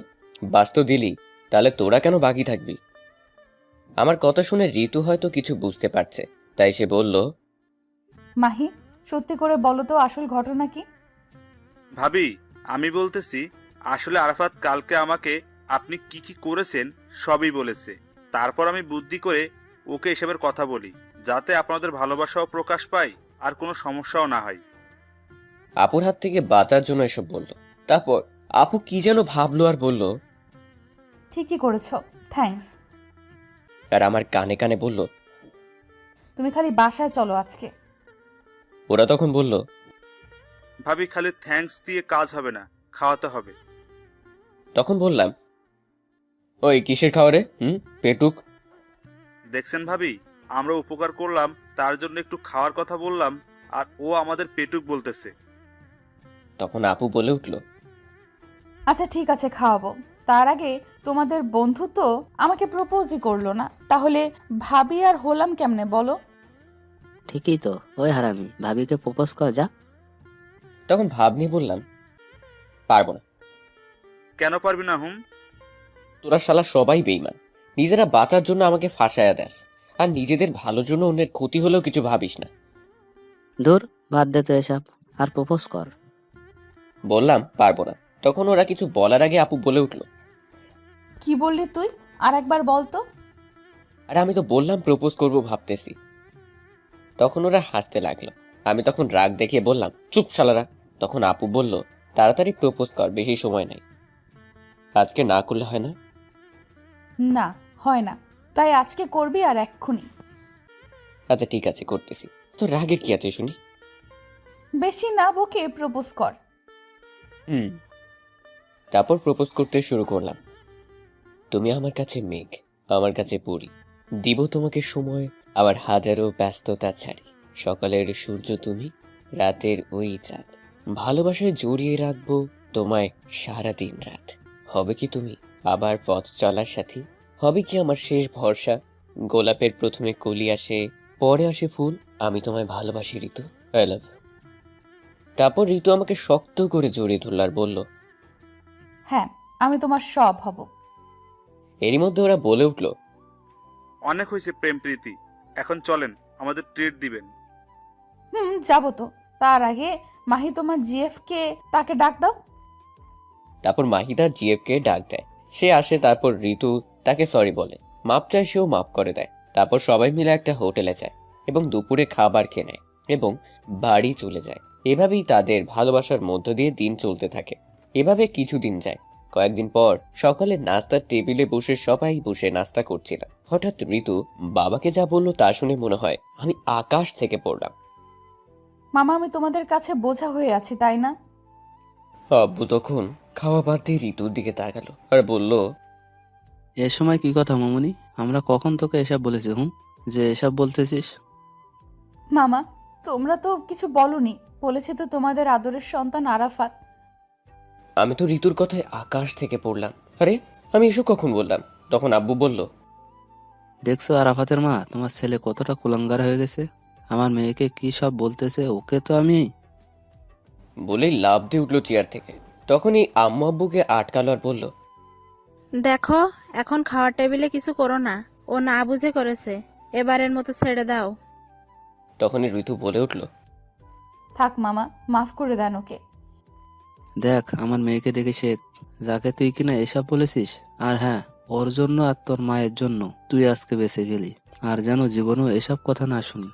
বাস্তব দিলি, তাহলে তোরা কেন বাকি থাকবি? আমার কথা শুনে ঋতু হয়তো কিছু বুঝতে পারছে, তাই সে বলল, মাহি, সত্যি করে বলো তো আসল ঘটনা কি? ভাবি, আমি বলতেছি, আসলে আরাফাত কালকে আমাকে আপনি কি কি করেছেন সবই বলেছে। তারপর আমি বুদ্ধি করে ওকে এসবের কথা বলি, যাতে আপনাদের ভালোবাসাও প্রকাশ পায় আর কোনো সমস্যাও না হয়। আপুর হাত থেকে বাঁচার জন্য এসব বলল। তারপর আপু কি যেন ভাবলো আর বলল, ঠিকই করেছো, থ্যাঙ্কস। আর আমার কানে কানে বলল, তুমি খালি বাসায় চলো আজকে। ওরা তখন বলল, ভাবি, খালি থ্যাঙ্কস দিয়ে কাজ হবে না, খাওয়াতে হবে। তখন বললাম, ওই কিসের খাওয়া রে? পেটুক। দেখছেন ভাবি, আমরা উপকার করলাম তার জন্য একটু খাওয়ার কথা বললাম, আর ও আমাদের পেটুক বলতেছে। তখন আপু বলে উঠল, আচ্ছা ঠিক আছে, খাওয়াবো। তার আগে তোমাদের বন্ধু তো আমাকে প্রপোজই করলো না, তাহলে ভাবি আর হলাম কেমনে বলো? ঠিকই তো, ওই হারামি, ভাবিকে প্রপোজ কর যা। তখন ভাব নিয়ে বললাম, পারবো না। কেন পারবি না? তোরা শালা সবাই বেইমান, নিজেরা বাঁচার জন্য আমাকে ফাঁসায়া দেস, আর নিজেদের ভালোর জন্য অন্যের ক্ষতি হলেও কিছু ভাবিস না। দূর, বাদ দে তো এসব, আর প্রপোজ কর। বললাম পারবো না। তখন ওরা কিছু বলার আগে আপু বলে উঠল, কি বললি তুই? আর একবার বল তো। আরে আমি তো বললাম প্রপোজ করব ভাবতেছি। তখন ওরা হাসতে লাগলো। আমি তখন রাগ দেখিয়ে বললাম, চুপ শালারা। তখন আপু বলল, তাড়াতাড়ি প্রপোজ কর, বেশি সময় নাই। আজকে না করলে হয় না? না, হয় না, তাই আজকে করবি আর এক্ষুনি। আচ্ছা ঠিক আছে, করতেছি। তো রাগের কি আছে শুনি? বেশি না বকে প্রপোজ কর। তারপর প্রপোজ করতে শুরু করলাম। তুমি আমার কাছে মেঘ, আমার কাছে পড়ি, দিব তোমাকে সময় আমার হাজারো ব্যস্ততা ছাড়ি। সকালের সূর্য তুমি, রাতের ওই চাঁদ, ভালোবাসায় জড়িয়ে রাখবো তোমায় সারা দিন রাত। হবে কি তুমি আবার পথ চলার সাথী? হবে কি আমার শেষ ভরসা? গোলাপের প্রথমে কলি আসে, পরে আসে ফুল, আমি তোমায় ভালোবাসি ঋতু, আই লাভ ইউ। তারপর ঋতু আমাকে শক্ত করে জড়িয়ে ধরল আর বলল, হ্যাঁ, আমি তোমার সব হব। এরই মধ্যে ওরা বলে উঠল, অনেক হয়েছে প্রেম প্রীতি, এখন চলেন, আমাদের ট্রিট দিবেন। যাবো তো। তার আগে মাহি তোমার জিএফ কে তাকে ডাক দাও। তারপর মাহিদার জিএফকে ডাক দেয়। সে আসে, তারপর ঋতু তাকে সরি বলে, মাপ চায়, সেও মাপ করে দেয়। তারপর সবাই মিলে একটা হোটেলে যায় এবং দুপুরে খাবার খেয়ে নেয় এবং বাড়ি চলে যায়। এভাবেই তাদের ভালোবাসার মধ্য দিয়ে দিন চলতে থাকে। এভাবে কিছুদিন যায়। কয়েকদিন পর সকালে নাস্তার টেবিলে বসে সবাই বসে নাস্তা করছিল। হঠাৎ ঋতু বাবাকে যা বললো তা শুনে মনে হয় আমি আকাশ থেকে পড়লাম। মামা, আমি তোমাদের কাছে বোঝা হয়ে আছি, তাই না? আব্বু তখন খাওয়া বাদ দিয়ে ঋতুর দিকে তাকালো আর বলল, এ সময় কি কথা মামুনি? আমরা কখন তোকে এসব বলেছি যে এসব বলতেছিস? মামা, তোমরা তো কিছু বলনি। বলেছে তো তোমাদের আদরের সন্তান আরাফাত। আমি তো ঋতুর কথায় আকাশ থেকে পড়লাম। আরে আমি এসব কখন বললাম? তখন আব্বু বলল, দেখছো আরাফাতের মা, তোমার ছেলে কতটা কুলাঙ্গার হয়ে গেছে। আমার মেয়েকে কি সব বলতেছে, ওকে তো আমি। বলেই লাফ দিয়ে উঠলো চেয়ার থেকে। তখনই আম্মু আব্বুকে আটকালো আর বলল, দেখো, এখন খাওয়ার টেবিলে কিছু করো না। ও না বুঝে করেছে, এবারের মতো ছেড়ে দাও। তখনই ঋতু বলে উঠল, থাক মামা, মাফ করে দেন ওকে। দেখ, আমার মেয়েকে দেখে শেখ, যাকে তুই কিনা এসব বলেছিস। আর হ্যাঁ, ওর জন্য আর তোর মায়ের জন্য তুই আজকে বেঁচে গেলি। আর যেন জীবনেও এসব কথা না শুনি।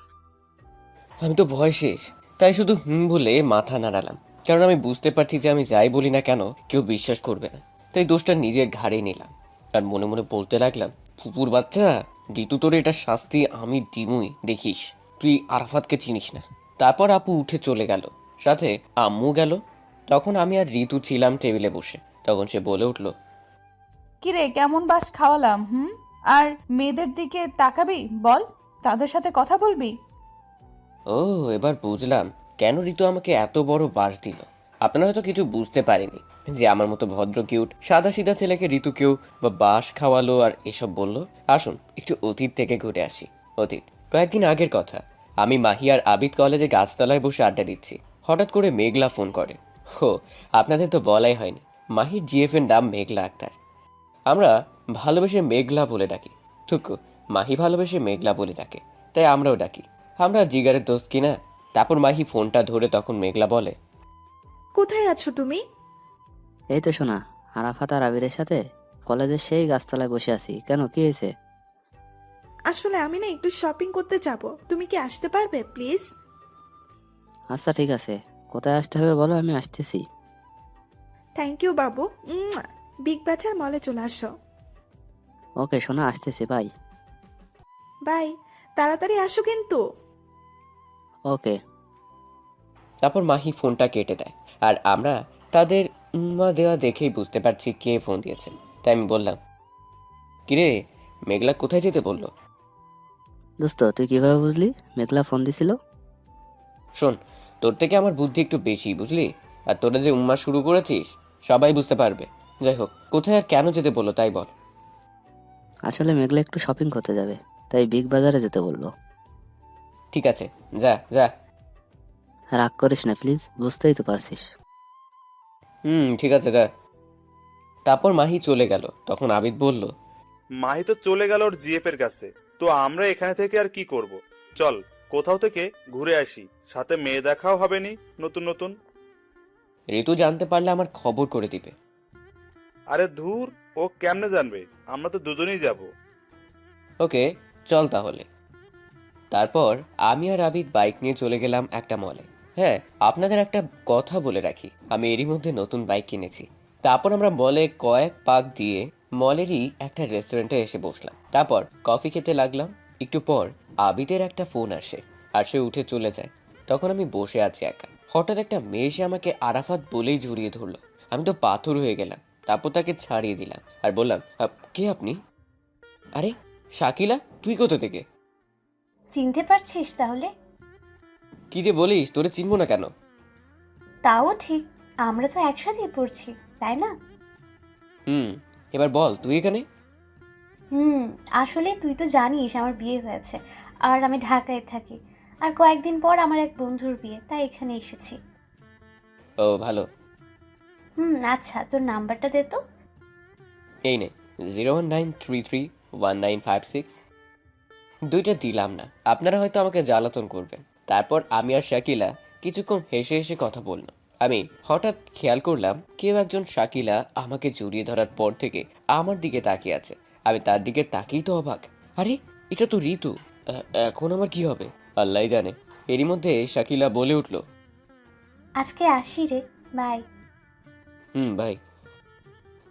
আমি তো ভয় শেষ, তাই শুধু বলে মাথা নাড়ালাম। কারণ আমি বুঝতে পারছি যে আমি যাই বলি না কেন কেউ বিশ্বাস করবে না। তাই দোষটা নিজের ঘাড়ে নিলাম আর মনে মনে বলতে লাগলাম, ফুপুর বাচ্চা, ঋতু তোর এটা শাস্তি আমি দিমুই, দেখিস। তুই আরাফাতকে চিনিস না। তারপর আপু উঠে চলে গেল, সাথে আম্মু গেল। তখন আমি আর ঋতু ছিলাম টেবিলে বসে। তখন সে বলে উঠল, কিরে, কেমন বাস খাওয়ালাম? আর মেয়েদের দিকে তাকাবি বল, তাদের সাথে কথা বলবি। ও, এবার বুঝলাম কেন ঋতু আমাকে এত বড় বাস দিল। আপনারা হয়তো কিছু বুঝতে পারেনি, যে আমার মতো ভদ্র কিউট সাদাসিধা ছেলেকে ঋতুকেও বা বাঁশ খাওয়ালো আর এসব বলল। আসুন একটু অতীত থেকে ঘুরে আসি। অতীত কয়েকদিন আগের কথা। আমি মাহি আর আবিদ কলেজে গাছতলায় বসে আড্ডা দিচ্ছি। হঠাৎ করে মেঘলা ফোন করে। হো, আপনাদের তো বলাই হয়নি, মাহির জিএফের নাম মেঘলা আক্তার। আমরা ভালোবেসে মেঘলা বলে ডাকি। টুকু মাহি ভালোবেসে মেঘলা বলে ডাকে, তাই আমরাও ডাকি। আমরা জিগারের দোস্ত কিনা। তারপর মাহি ফোনটা ধরে তখন মেঘলা বলে, কোথায় আছো তুমি? এই তো শোনা, আরাফাত আর আবিরের সাথে কলেজের সেই গাছতলায় বসে আছি। কেন, কি হয়েছে? আসলে আমি না একটু শপিং করতে যাব, তুমি কি আসতে পারবে প্লিজ? আচ্ছা ঠিক আছে, কোথায় আসতে হবে বলো, আমি আসতেছি। Thank you Babu. বিগ বাজার মলে চলে আসো। ওকে শোনা, আসতেছি, বাই। বাই, তাড়াতাড়ি আসো কিন্তু। ওকে। তারপর মাহি ফোনটা কেটে দেয়। আর আমরা তাদের দেওয়া দেখেই বুঝতে পারছি কে ফোন দিয়েছে। তাই আমি বললাম, কিরে মেঘলা কোথায় যেতে বললো? দোস্ত তুই কিভাবে বুঝলি মেঘলা ফোন দিছিল? শোন, তোর থেকে আমার বুদ্ধি একটু বেশি, বুঝলি? আর তোরা যে শুরু করেছিস সবাই বুঝতে পারবে। যাই হোক, কোথায় আর কেন যেতে বললো তাই বল। আসলে মেঘলা একটু শপিং করতে যাবে, তাই বিগ বাজারে যেতে বললো। ঠিক আছে, যা যা। রাগ করিস না প্লিজ, বুঝতেই তো পারছিস। ঠিক আছে, যা। তারপর মাহি চলে গেল। তখন আবিদ বলল, মাহি তো চলে গেল ওর জিএফ এর কাছে, তো আমরা এখানে থেকে আর কি করব? চল কোথাও থেকে ঘুরে আসি, সাথে মেয়ে দেখাও হবে নি নতুন নতুন। ঋতু জানতে পারলে আমার খবর করে দিবে। আরে ধুর, ও কেমনে জানবে? আমরা তো দুজনেই যাব। ওকে, চল তাহলে। তারপর আমি আর আবিদ বাইক নিয়ে চলে গেলাম একটা মলে। হ্যাঁ, আপনাদের একটা কথা বলে রাখি, আমি এরই মধ্যে নতুন বাইক কিনেছি। তারপর আমরা মলে কয়েক পাক দিয়ে মলেরই একটা রেস্টুরেন্টে এসে বসলাম। তারপর কফি খেতে লাগলাম। একটু পর আবিদের একটা ফোন আসে আর সে উঠে চলে যায়। তখন আমি বসে আছি একা। হঠাৎ একটা মেয়ে এসে আমাকে আরাফাত বলেই জড়িয়ে ধরলো। আমি তো পাথর হয়ে গেলাম। তারপর তাকে ছাড়িয়ে দিলাম আর বললাম, কে আপনি? আরে শাকিলা, তুই কোথা থেকে? চিনতে পারছিস তাহলে? কি যে বলিস, তোরে চিনবো না কেন? তাও ঠিক, আমরা তো একসাথেই পড়ছি, তাই না? এবার বল, তুই এখানে? হুম, আসলে তুই তো জানিস আমার বিয়ে হয়েছে আর আমি ঢাকায় থাকি। আর কয়েকদিন পর আমার এক বন্ধুর বিয়ে, তাই এখানে এসেছি। ও ভালো। আচ্ছা, তোর নাম্বারটা দে তো। এই নে, 019331956। দুইটা দিলাম না, আপনারা হয়তো আমাকে জ্বালাতন করবেন। তারপর আমি আর শাকিলা কিছুক্ষণ হেসে হেসে কথা বললাম। আমি হঠাৎ খেয়াল করলাম কেউ একজন শাকিলা আমাকে জড়িয়ে ধরার পর থেকে আমার দিকে তাকিয়ে আছে। আমি তার দিকে তাকিয়েই তো অবাক। আরে এটা তো ঋতু। এখন আমার কি হবে আল্লাহ জানে। এরই মধ্যে শাকিলা বলে উঠল, আজকে আসি রে, বাই। ভাই।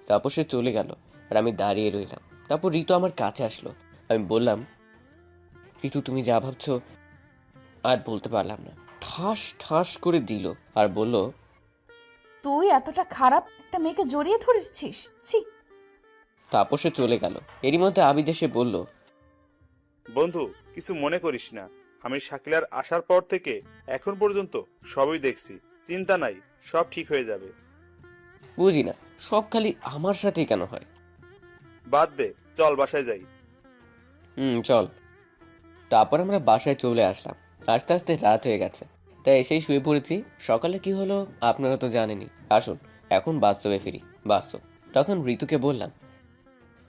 তারপর সে চলে গেল আর আমি দাঁড়িয়ে রইলাম। তারপর ঋতু আমার কাছে আসলো। আমি বললাম, ঋতু তুমি যা ভাবছো আর বলতে পারলাম না। ঠাস ঠাস করে দিল আর বলল, তুই এতটা খারাপ একটা মেয়েকে জড়িয়ে ধরেছিস? ছি। তারপর সে চলে গেল। এরই মধ্যে আবিদ এসে বলল, বন্ধু কিছু মনে করিস না, আমি শাকিলার আসার পর থেকে এখন পর্যন্ত সবই দেখছি, চিন্তা নাই, সব ঠিক হয়ে যাবে। বুঝি না সব খালি আমার সাথেই কেন হয়। বাদ দে, চল বাসায় যাই। চল। তারপর আমরা বাসায় চলে আসলাম। আস্তে আস্তে রাত হয়ে গেছে, তাই এসেই শুয়ে পড়েছি। সকালে কি হলো আপনারা তো জানেনই। আসুন এখন বাস্তবে ফিরি। বাস্তব। তখন ঋতুকে বললাম,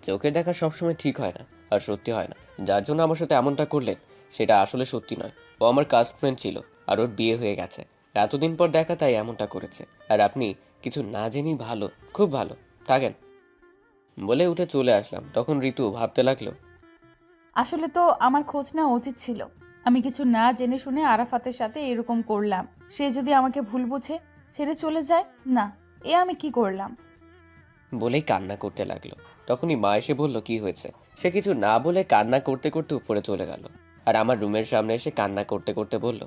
চোখে দেখা সবসময় ঠিক হয় না আর সত্যি হয় না। যার জন্য আমার সাথে এমনটা করলেন সেটা আসলে সত্যি নয়। ও আমার কাস্ট ফ্রেন্ড ছিল আর ওর বিয়ে হয়ে গেছে। এতদিন পর দেখা, তাই এমনটা করেছে। আর আপনি কিছু না জেনেই ভালো, খুব ভালো থাকেন বলে উঠে চলে আসলাম। তখন ঋতু ভাবতে লাগলো, আসলে তো আমার খোঁজ নেওয়া উচিত ছিল। আমি কিছু না জেনে শুনে আরাফাতের সাথে এরকম করলাম। সে যদি আমাকে ভুল বুঝে ছেড়ে চলে যায়, না, এ আমি কি করলাম? বলেই কান্না করতে লাগলো। তখনই মা এসে বলল, কি হয়েছে? সে কিছু না বলে কান্না করতে করতে উপরে চলে গেল আর আমার রুমের সামনে এসে কান্না করতে করতে বলল,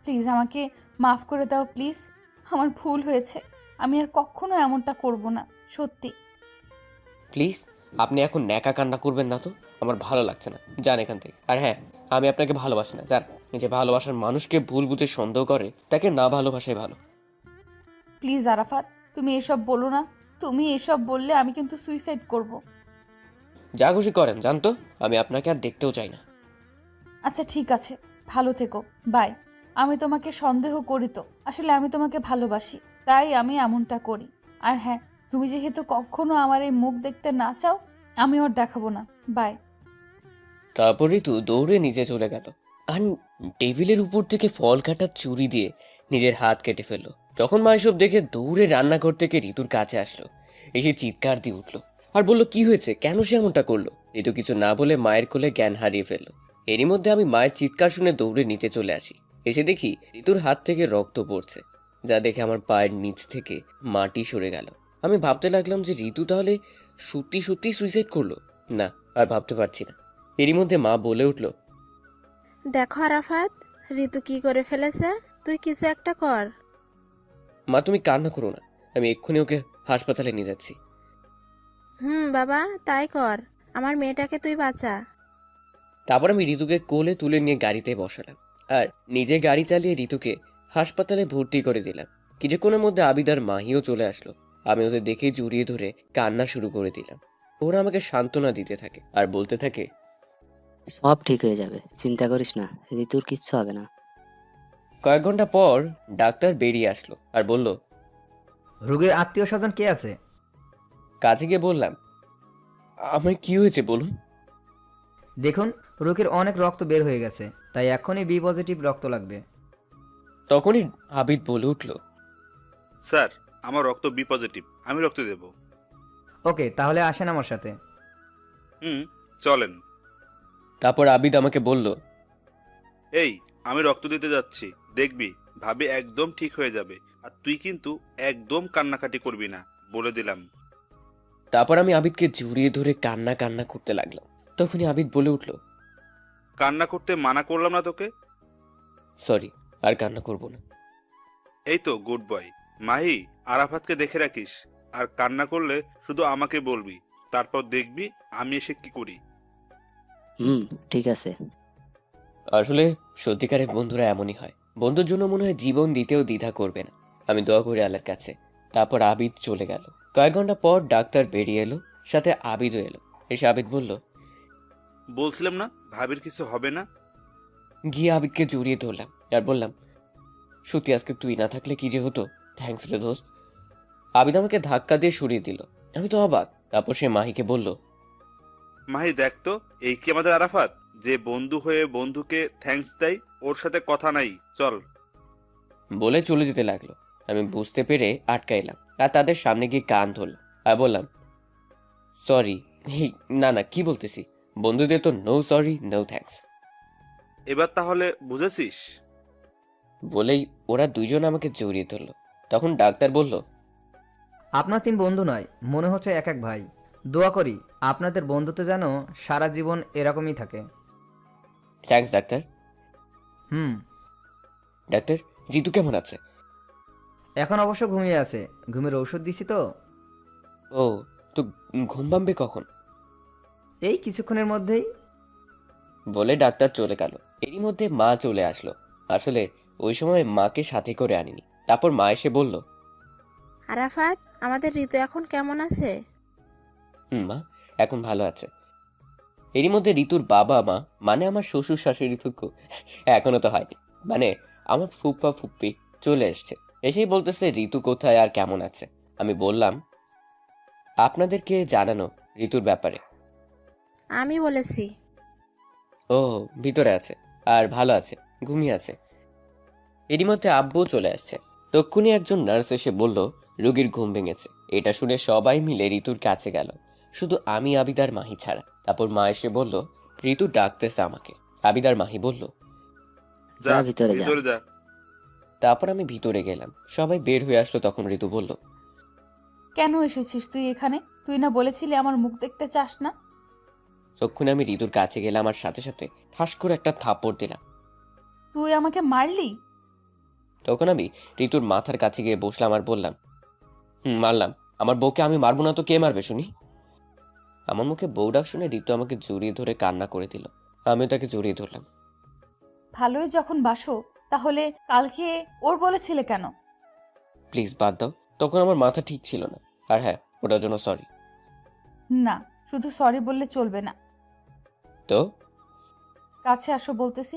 প্লিজ আমাকে মাফ করে দাও প্লিজ। আমার ভুল হয়েছে, আমি আর কখনো এমনটা করব না, সত্যি। প্লিজ আপনি এখন ন্যাকা কান্না করবেন না তো, আমার ভালো লাগছে না, যান এখান থেকে। আর হ্যাঁ, আমি আপনাকে ভালোবাসি না, যান। যে ভালোবাসার মানুষকে ভুল বুঝে সন্দেহ করে তাকে না ভালোবাসাই ভালো। প্লিজ আরাফাত, তুমি এসব বলো না। তুমি এসব বললে আমি কিন্তু সুইসাইড করব। যা খুশি করেন জানতো, আমি আপনাকে আর দেখতেও চাই না। আচ্ছা ঠিক আছে, ভালো থেকো, বাই। আমি তোমাকে সন্দেহ করি তো, আসলে আমি তোমাকে ভালোবাসি, তাই আমি এমনটা করি। আর হ্যাঁ, তুমি যেহেতু কখনো আমার এই মুখ দেখতে না চাও, আমি ওর দেখাবো না, বাই। তারপর ঋতু দৌড়ে নিচে চলে গেল আর টেবিলের উপর থেকে ফল কাটার ছুরি দিয়ে নিজের হাত কেটে ফেললো। যখন মা এসব দেখে দৌড়ে রান্নাঘর থেকে ঋতুর কাছে আসলো, এসে চিৎকার দিয়ে উঠলো আর বলল কি হয়েছে, কেন সে এমনটা করলো। ঋতু কিছু না বলে মায়ের কোলে জ্ঞান হারিয়ে ফেললো। এরই মধ্যে আমি মায়ের চিৎকার শুনে দৌড়ে নিচে চলে আসি। এসে দেখি ঋতুর হাত থেকে রক্ত পড়ছে, যা দেখে আমার পায়ের নিচ থেকে মাটি সরে গেল। আমি ভাবতে লাগলাম যে ঋতু তাহলে সত্যি সত্যি সুইসাইড করলো। না, আর ভাবতে পারছি না। এরই মধ্যে মা বলে উঠল, দেখো আরাফাত, ঋতু কি করে ফেলেছে, তুই কিছু একটা কর। মা তুমি কান্না করো না, আমি এক্ষুনি ওকে হাসপাতালে নিয়ে যাচ্ছি। বাবা, তাই কর, আমার মেয়েটাকে তুই বাঁচা। তারপর আমি ঋতুকে কোলে তুলে নিয়ে গাড়িতে বসালাম আর নিজে গাড়ি চালিয়ে ঋতুকে হাসপাতালে ভর্তি করে দিলাম। কিছুক্ষণের মধ্যে আবিদার মাহিও চলে আসলো। আমি ওদের দেখে জড়িয়ে ধরে কান্না শুরু করে দিলাম। ওরা আমাকে সান্ত্বনা দিতে থাকে আর বলতে থাকে, সব ঠিক হয়ে যাবে, চিন্তা করিস না, ঋতুর কিচ্ছু হবে না। কয়েক ঘন্টা পর ডাক্তার বেরিয়ে আসলো আর বলল, রোগীর আত্মীয় স্বজন কে আছে? কাছে গিয়ে বললাম, আমার কি হয়েছে বলুন। দেখুন, রোগীর অনেক রক্ত বের হয়ে গেছে, তাই এখনই বি পজিটিভ রক্ত লাগবে। তখনই আবিদ বলে উঠল, স্যার, আমার রক্ত বি পজিটিভ, আমি রক্ত দেব। ওকে, তাহলে আসেন আমার সাথে। চলেন। তারপর আবিদ আমাকে বলল, এই, আমি রক্ত দিতে যাচ্ছি, দেখবি ভাবি একদম ঠিক হয়ে যাবে। আর তুই কিন্তু একদম কান্নাকাটি করবি না, বলে দিলাম। তারপর আমি আবিদকে জড়িয়ে ধরে কান্না কান্না করতে লাগলাম। তখনই আবিদ বলে উঠল, কান্না করতে মানা করলাম না তোকে? সরি, আর কান্না করব না। এই তো গুড বয়। মাহি, আরাফাতকে দেখে রাখিস, আর কান্না করলে শুধু আমাকে বলবি, তারপর দেখবি আমি এসে কি করি। ঠিক আছে। আসলে সত্যিকারের বন্ধুরা এমনই হয়, বন্ধুর জন্য মনে হয় জীবন দিতেও দ্বিধা করবে না। আমি দোয়া করি আল্লাহর কাছে। তারপর আবিদ চলে গেল। কয়েক ঘন্টা পর ডাক্তার বেরিয়ে এলো, সাথে আবিদও এলো। এসে আবিদ বলল, বলছিলাম না ভাবির কিছু হবে না। গিয়ে আবিদকে জড়িয়ে ধরলাম আর বললাম, সত্যি আজকে তুই না থাকলে কি যে হতো, থ্যাঙ্কস রে দোস্ত। আবিদ আমাকে ধাক্কা দিয়ে সরিয়ে দিল। আমি তো অবাক। তারপর সে মাহিকে বলল, মাহি দেখ তো, এই কি আমাদের আরাফাত, যে বন্ধু হয়ে বন্ধুকে থ্যাঙ্কস দেয়? ওর সাথে কথা নাই, চল। বলে চলে যেতে লাগলো। আমি বুঝতে পেরে আটকাইলাম আর তাদের সামনে গিয়ে কান ধরলাম আর বললাম, সরি। না না, কি বলতেছি, বন্ধুদের তো নো সরি নো থ্যাঙ্কস। এবার তাহলে বুঝেছিস? বলেই ওরা দুইজন আমাকে জড়িয়ে ধরলো। তখন ডাক্তার বলল, আপনার 3 বন্ধু নয়, মনে হচ্ছে এক এক ভাই। দোয়া করি আপনাদের বন্ধুত্ব যেন সারা জীবন এরকমই থাকে। Thanks doctor. হুম। ডাক্তার, ঋতু কেমন আছে? এখন অবশ্য ঘুমিয়ে আছে, ঘুমের ঔষধ দিছি তো। ও, তো ঘুম ভাঙবে কখন? এই কিছুক্ষণের মধ্যেই। বলে ডাক্তার চলে গেল। এরই মধ্যে মা চলে আসলো। আসলে ওই সময় মাকে সাথে করে আনিনি। তারপর মা এসে বলল, আরাফাত, আমাদের ঋতু এখন কেমন আছে? মা এখন ভালো আছে। এরই মধ্যে ঋতুর বাবা মা, মানে আমার শ্বশুর শাশুড়ি থুকু, এখনো তো হয়নি, মানে আমার ফুপ্পা ফুপ্পি চলে এসছে। এসেই বলতেছে ঋতু কোথায় আর কেমন আছে। আমি বললাম, আপনাদেরকে জানানো ঋতুর ব্যাপারে। আমি বলেছি। ও, ভিতরে আছে আর ভালো আছে, ঘুমিয়ে আছে। এরই মধ্যে আব্বুও চলে আসছে। তক্ষুনি একজন নার্স এসে বলল, রোগীর ঘুম ভেঙেছে। এটা শুনে সবাই মিলে ঋতুর কাছে গেল, শুধু আমি, আবিদার মাহি ছাড়া। তারপর মা এসে বলল, ঋতু ডাকতেছে আমাকে। আবিদার মাহি বলল, যা ভিতরে যা। তারপর আমি ভিতরে গেলাম। সবাই বের হয়ে আসলো। তখন ঋতু বলল, কেন এসেছিস তুই এখানে? তুই না বলেছিলি আমার মুখ দেখতে চাস না? তখন আমি ঋতুর কাছে গেলাম আর সাথে সাথে ঠাস করে একটা থাপ্পড় দিলাম। তুই আমাকে মারলি? তখন আমি ঋতুর মাথার কাছে গিয়ে বসলাম আর বললাম, মারলাম। আমার বউকে আমি মারবো না তো কে মারবে শুনি? আমার মুখে বউ ডাক শুনে ঋতু আমাকে জড়িয়ে ধরে কান্না করে দিল। আমিও তাকে জড়িয়ে ধরলাম। ভালোই যখন বাসো, তাহলে কালকে ওর বলেছিলে কেন? প্লিজ বাদ দাও, তখন আমার মাথা ঠিক ছিল না। আর হ্যাঁ, ওটার জন্য সরি। না, শুধু সরি বললে চলবে না। তো কাছে আসো বলতেছি।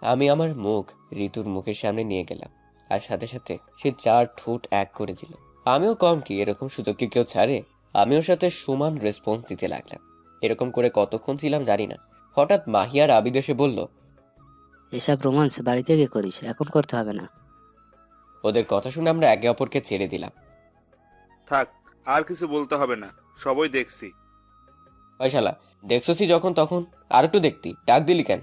আমি আমার মুখ ঋতুর মুখের সামনে নিয়ে গেলাম, আর সাথে সাথে সে 4 ঠোঁট এক করে দিল। আমিও কম কি, এরকম সুযোগ কি কেউ ছাড়ে? আমি ওর সাথে সমান রেসপন্স দিতে লাগলাম। এরকম করে কতক্ষণ ছিলাম জানি না। হঠাৎ মাহি আর আবিদ এসে বলল, এসব রোমান্স বাড়িতে গিয়ে করিস, এখন করতে হবে না। ওদের কথা শুনে আমরা একে অপরকে ছেড়ে দিলাম। থাক, আর কিছু বলতে হবে না, সবই দেখছি। ওই শালা, দেখছছি যখন তখন আর একটু দেখতি, ডাক দিলি কেন?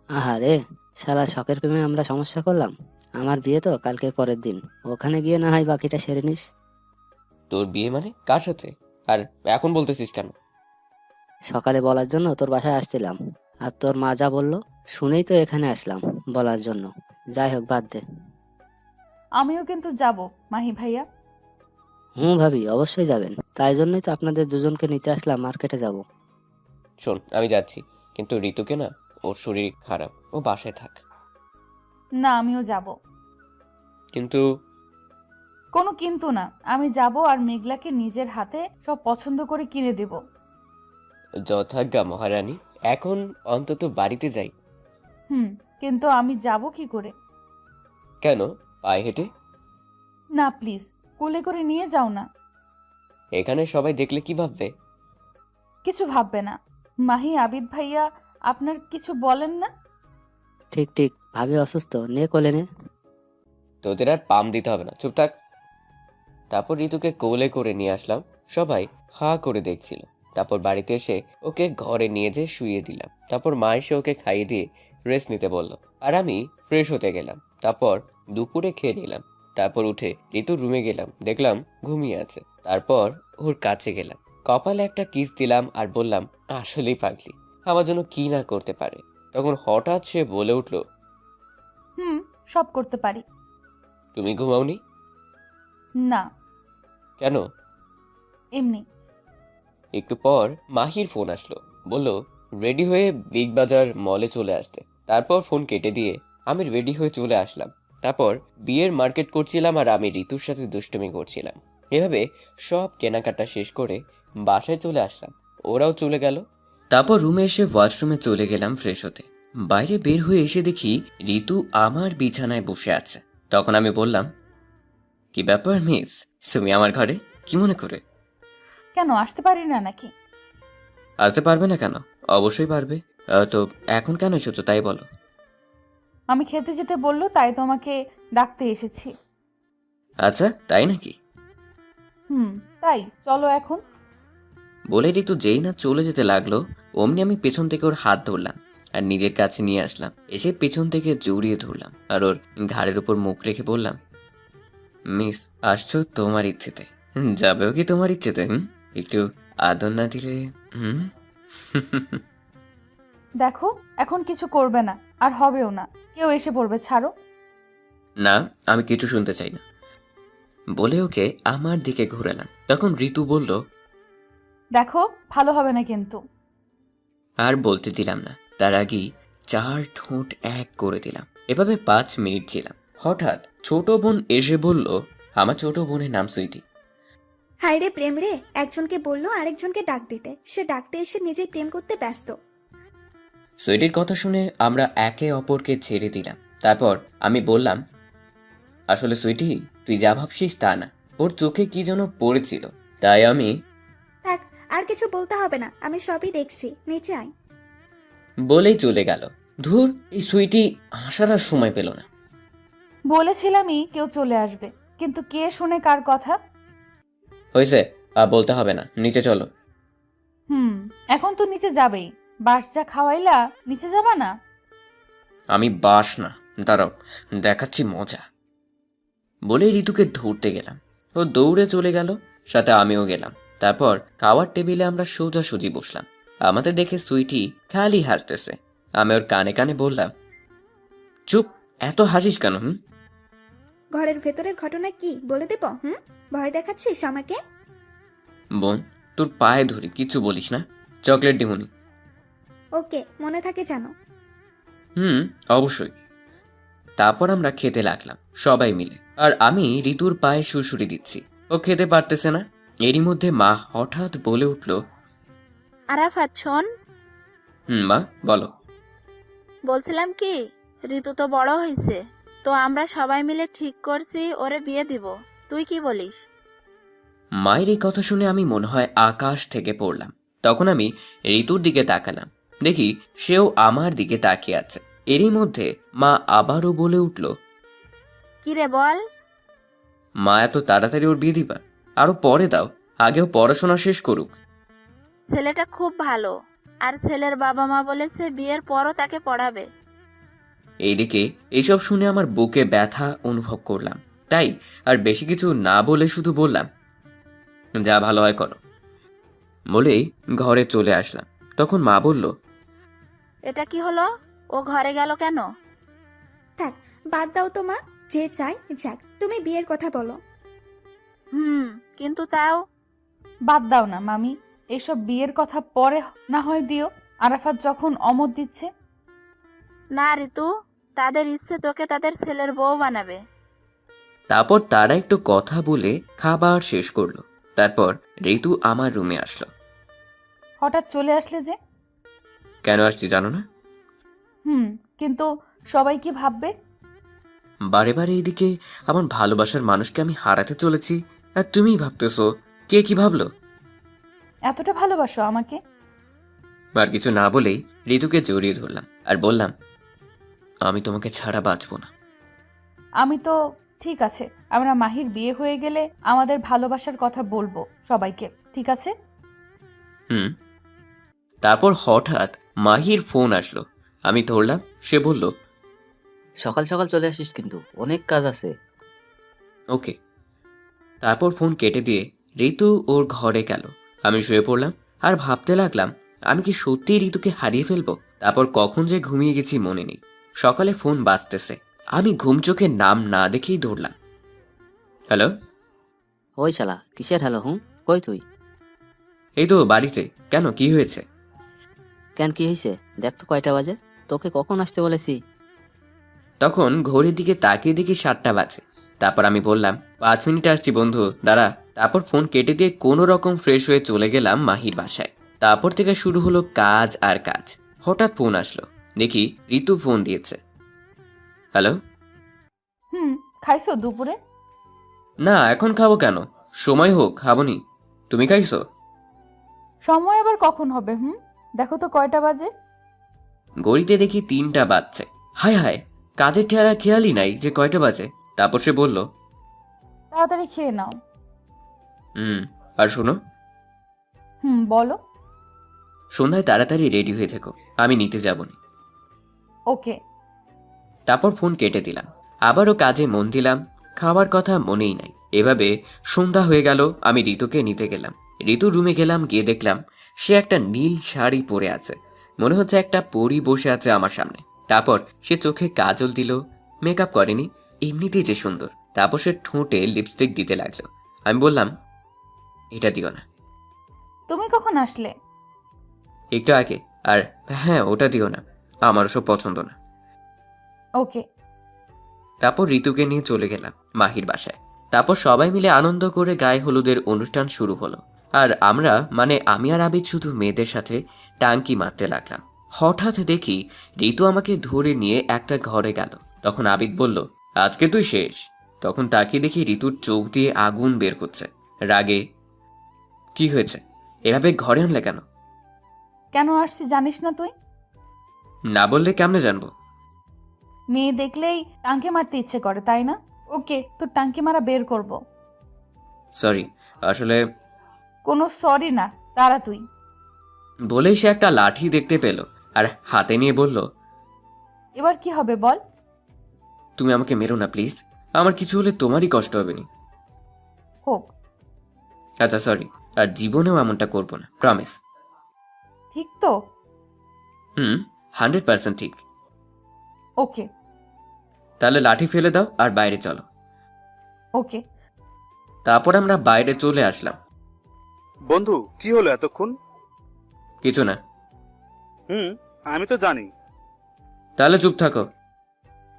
আহারে, শালা শখের প্রেমে আমরা সমস্যা করলাম। আমার বিয়ে তো কালকে পরের দিন, ওখানে গিয়ে না হয় বাকিটা সেরে নিস। তোর বিয়ে মানে কার সাথে? আর এখন বলতেছিস কেন? সকালে বলার জন্য তোর বাসায় আসছিলাম, আর তোর মা যা বললো শুনেই তো এখানে আসলাম বলার জন্য। যাই হোক, বাদ দে। আমিও কিন্তু যাব মাহি ভাইয়া। ভাবি, অবশ্যই যাবেন, তাই জন্যই তো আপনাদের দুজনকে নিতে আসলাম, মার্কেটে যাব। শোন, আমি যাচ্ছি, কিন্তু ঋতুকে না, ওর শরীর খারাপ, ও বাসায় থাক। না, আমিও যাব। কিন্তু কোনো কিন্তু না, আমি যাব আর মেঘলাকে নিজের হাতে সব পছন্দ করে কিনে দেব। যথাজ্ঞা মহারানী, এখন অন্তত বাড়িতে যাই। কিন্তু আমি যাব কি করে? কেন, পায়ে হেঁটে? না প্লিজ, কোলে করে নিয়ে যাও না। এখানে সবাই দেখলে কি ভাববে? কিছু ভাববে না। মাহি, আবিদ ভাইয়া আপনার কিছু বলেন না? ঠিক ঠিক, ভাবি অসুস্থ, নে কোলে নে। তোদের আর পাম দিতে হবে না, চুপ থাক। তারপর ঋতুকে কোলে করে নিয়ে আসলাম। সবাই হা করে দেখছিল। তারপর বাড়িতে এসে ওকে ঘরে নিয়ে যেয়ে শুইয়ে দিলাম। তারপর মা এসে ওকে খাইয়ে দিয়ে রেস্ট নিতে বলল, আর আমি ফ্রেশ হতে গেলাম। তারপর দুপুরে খেয়ে নিলাম। তারপর উঠে ঋতুর রুমে গেলাম, দেখলাম ঘুমিয়ে আছে। তারপর ওর কাছে গেলাম, কপালে একটা কিস দিলাম আর বললাম, আসলেই পাগলি, আমার জন্য কি না করতে পারে। তখন হঠাৎ সে বলে উঠল, সব করতে পারি। তুমি ঘুমাওনি? না, কেন? এমনি। একটু পর মাহির ফোন আসলো, বলল রেডি হয়ে বিগ বাজার মলে চলে আসতে। তারপর ফোন কেটে দিয়ে আমি রেডি হয়ে চলে আসলাম। তারপর বিয়ের মার্কেট করছিলাম আর আমি ঋতুর সাথে দুষ্টুমি করছিলাম। এভাবে সব কেনাকাটা শেষ করে বাসায় চলে আসলাম, ওরাও চলে গেল। তারপর রুমে এসে ওয়াশরুমে চলে গেলাম ফ্রেশ হতে। বাইরে বের হয়ে এসে দেখি ঋতু আমার বিছানায় বসে আছে। তখন আমি বললাম, কি ব্যাপার মিস, তুমি আমার ঘরে কি মনে করে? কেন, আসতে পারি না নাকি? আসতে পারবে না কেন? অবশ্যই পারবে। তো এখন কেন এসেছো তাই বলো। আমি খেতে যেতে বললো, তাই তোমাকে ডাকতে এসেছি। আচ্ছা, তাই নাকি? তাই চলো এখন। বলে ঋতু যেই না চলে যেতে লাগলো, অমনি আমি পেছন থেকে ওর হাত ধরলাম আর নিজের কাছে নিয়ে আসলাম। এসে পেছন থেকে জড়িয়ে ধরলাম আর ওর ঘাড়ের উপর মুখ রেখে বললাম, মিস, আসছো তোমার ইচ্ছেতে, যাবেও কি তোমার ইচ্ছেতে? একটু আদর না দিলে? দেখো, এখন কিছু করবে না, আর হবেও না। কেউ এসে পড়বে, ছাড়ো। না, আমি কিছু শুনতে চাই না, বলে ওকে আমার দিকে ঘোরালাম। তখন ঋতু বলল, দেখো, ভালো হবে না কিন্তু। আর বলতে দিলাম না, তার আগেই 4 ঠোঁট এক করে দিলাম। এভাবে 5 মিনিট ছিলাম। হঠাৎ ছোট বোন এসে বলল, আমার ছোট বোনের নাম সুইটি। হায় রে প্রেম রে, একজনকে বললো আরেকজনকে ডাক দিতে, সে ডাকতে এসে নিজেই প্রেম করতে ব্যস্ত। সুইটির কথা শুনে আমরা একে অপরকে ছেড়ে দিলাম। তারপর আমি বললাম, আসলে সুইটি, তুই যা ভাবছিস তা না, ওর চোখে কি যেন পড়েছিল, তাই আমি। থাক, আর কিছু বলতে হবে না, আমি সবই দেখছি, নিচে আয়। বলেই চলে গেল। ধুর, এই সুইটি আসার আর সময় পেল না। বলেছিলামই কেউ চলে আসবে, কিন্তু কে শুনে কার কথা? হয়েছে, আর বলতে হবে না, নিচে চলো। এখন তো নিচে যাবেই। বাস যা খাওয়াইলা, নিচে যাবা না? আমি বাস না, দাঁড়াও, দেখাচ্ছি মজা। বলে ঋতুকে ধরতে গেলাম, ও দৌড়ে চলে গেল, সাথে আমিও গেলাম। তারপর খাওয়ার টেবিলে আমরা সোজাসুজি বসলাম। আমাদের দেখে সুইটি খালি হাসতেছে। আমি ওর কানে কানে বললাম, চুপ, এত হাসিস কেন? ঘরের ভেতরের ঘটনা কি বলে দেব? ভয় দেখাচ্ছিস আমাকে? বোন, তোর পায়ে ধরি, কিচ্ছু বলিস না। চকলেট দিমুনি? ওকে, মনে থাকে জানো। অবশ্যই। তারপর আমরা খেতে লাগলাম সবাই মিলে, আর আমি ঋতুর পায়ে সুড়সুড়ি দিচ্ছি। ও খেতে পারতেছে না। এরই মধ্যে মা হঠাৎ বলে উঠল, আরাফাত শোন, মা বলো। বলছিলাম কি, ঋতু তো বড় হয়েছে, তো আমরা সবাই মিলে ঠিক করছি ওরে বিয়ে দিব। তুই কি বলিস? মায়ের এই কথা শুনে আমি মনে হয় আকাশ থেকে পড়লাম। তখন আমি ঋতুর দিকে তাকালাম, দেখি সেও আমার দিকে তাকিয়ে আছে। এরই মধ্যে মা আবারও বলে উঠল, কি রে বল? মা এত তাড়াতাড়ি ওর বিয়ে দিবা? আরো পরে দাও, আগেও পড়াশোনা শেষ করুক। ছেলেটা খুব ভালো, আর ছেলের বাবা মা বলেছে বিয়ের পরও তাকে পড়াবে। এইদিকে এইসব শুনে আমার বুকে ব্যথা অনুভব করলাম, তাই আর বেশি কিছু না বলে শুধু বললাম, যা ভালো হয় করো। বলেই ঘরে চলে আসলাম। তখন মা বলল, এটা কি হলো? ও ঘরে গেল কেন? থাক, বাদ দাও তো মা, যে চাই যাক, তুমি বিয়ের কথা বলো। কিন্তু তাও। বাদ দাও না মামি, এসব বিয়ের কথা পরে না হয় দিও, আরাফাত যখন অমত দিচ্ছে। না ঋতু, তাদের ইচ্ছে তোকে তাদের ছেলের বউ বানাবে। তারপর তারা একটু কথা বলে খাবার শেষ করলো। তারপর ঋতু আমার রুমে আসলো। হঠাৎ চলে আসলে যে? কেন আসছি জানো না? কিন্তু সবাই কি ভাববে? বারে বারে এইদিকে আমার ভালোবাসার মানুষকে আমি হারাতে চলেছি, আর তুমিই ভাবতেছো কে কি ভাবলো। এতটা ভালোবাসো আমাকে? আর কিছু না বলেই ঋতুকে জড়িয়ে ধরলাম আর বললাম, আমি তোমাকে ছাড়া বাঁচবো না। আমি তো ঠিক আছে, আমরা মাহির বিয়ে হয়ে গেলে আমাদের ভালোবাসার কথা বলবো সবাইকে, ঠিক আছে? তারপর হঠাৎ মাহির ফোন আসলো। আমি ধরলাম। সে বলল, সকাল সকাল চলে আসিস, কিন্তু অনেক কাজ আছে। ওকে। তারপর ফোন কেটে দিয়ে ঋতু ওর ঘরে গেল। আমি শুয়ে পড়লাম আর ভাবতে লাগলাম, আমি কি সত্যিই ঋতুকে হারিয়ে ফেলবো? তারপর কখন যে ঘুমিয়ে গেছি মনে নেই। সকালে ফোন বাজতেছে, আমি ঘুম চোখে নাম না দেখেই ধরলাম। হ্যালো। ওই শালা, কিসের হ্যালো হুম? কই তুই? এই তো বাড়িতে। কেন, কি হয়েছে? কেন, কি হয়েছে? দেখ তো কয়টা বাজে, তোকে কখন আসতে বলেছি? তখন ঘড়ির দিকে তাকিয়ে দেখি 7টা বাজে। তারপর আমি বললাম, 5 মিনিট আসছি বন্ধু, দাঁড়া। তারপর ফোন কেটে দিয়ে কোনো রকম ফ্রেশ হয়ে চলে গেলাম মাহির বাসায়। তারপর থেকে শুরু হলো কাজ আর কাজ। হঠাৎ ফোন আসলো, দেখি ঋতু ফোন দিয়েছে। হ্যালো। খাইছো দুপুরে? না, এখন খাবো কেন? সময় হোক, খাবনি। তুমি খাইছো? সময় আবার কখন হবে? দেখো তো কয়টা বাজে। ঘড়িতে দেখি 3টা বাজছে। হায় হায়, কাজের ঠেলা খেয়ালই নাই যে কয়টা বাজে। তারপর সে বলল, তাড়াতাড়ি খেয়ে নাও। আর শোনো। বলো। সন্ধ্যায় তাড়াতাড়ি রেডি হয়ে থেকো, আমি নিতে যাবনি। ওকে। তারপর ফোন কেটে দিলাম। আবারও কাজে মন দিলাম, খাওয়ার কথা মনেই নাই। এভাবে সন্ধ্যা হয়ে গেল। আমি ঋতুকে নিতে গেলাম। ঋতুর রুমে গেলাম, গিয়ে দেখলাম সে একটা নীল শাড়ি পরে আছে। মনে হচ্ছে একটা পরী বসে আছে আমার সামনে। তারপর সে চোখে কাজল দিল, মেকআপ করেনি, এমনিতেই যে সুন্দর। তারপর সে ঠোঁটে লিপস্টিক দিতে লাগলো। আমি বললাম, এটা দিও না। তুমি কখন আসলে? একটু আগে। আর হ্যাঁ, ওটা দিও না, আমার ওসব পছন্দ না। ওকে। তারপর ঋতুকে নিয়ে চলে গেলাম মাহির বাসায়। তারপর সবাই মিলে আনন্দ করে গায়ে হলুদের অনুষ্ঠান শুরু হলো। আর আমরা মানে আমি আর আবিদ শুধু মেয়েদের সাথে টাঙ্কি মারতে লাগলাম। হঠাৎ দেখি ঋতু আমাকে ধরে নিয়ে একটা ঘরে গেল। তখন আবিদ বলল, আজকে তুই শেষ। তখন তাকিয়ে দেখি ঋতুর চোখ দিয়ে আগুন বের হচ্ছে রাগে। কি হয়েছে, এভাবে ঘরে আনলে কেন? কেন আসছি জানিস না তুই? না বললে কেমনে জানবো? মেয়ে দেখলেই টাঙ্কি মারতে ইচ্ছে করে, তাই না? ওকে, তোর টাঙ্কি মারা বের করব। সরি, আসলে। কোনো সরি না, তারা তুই। বলেই সে একটা লাঠি দেখতে পেল আর হাতে নিয়ে বলল, এবার কি হবে বল? তুমি আমাকে মেরো না প্লিজ, আমার কিছু হলে তোমারই কষ্ট হবে না। হোক। আচ্ছা সরি, আর জীবনেও এমনটা করবো না, প্রমিস। ঠিক তো? 100% ঠিক। ওকে। তাহলে লাঠি ফেলে দাও আর বাইরে চলো। ওকে। তারপর আমরা বাইরে চলে আসলাম। বন্ধু, কি হলো এতক্ষণ? কিছু না। আমি তো জানি। তাহলে চুপ থাকো।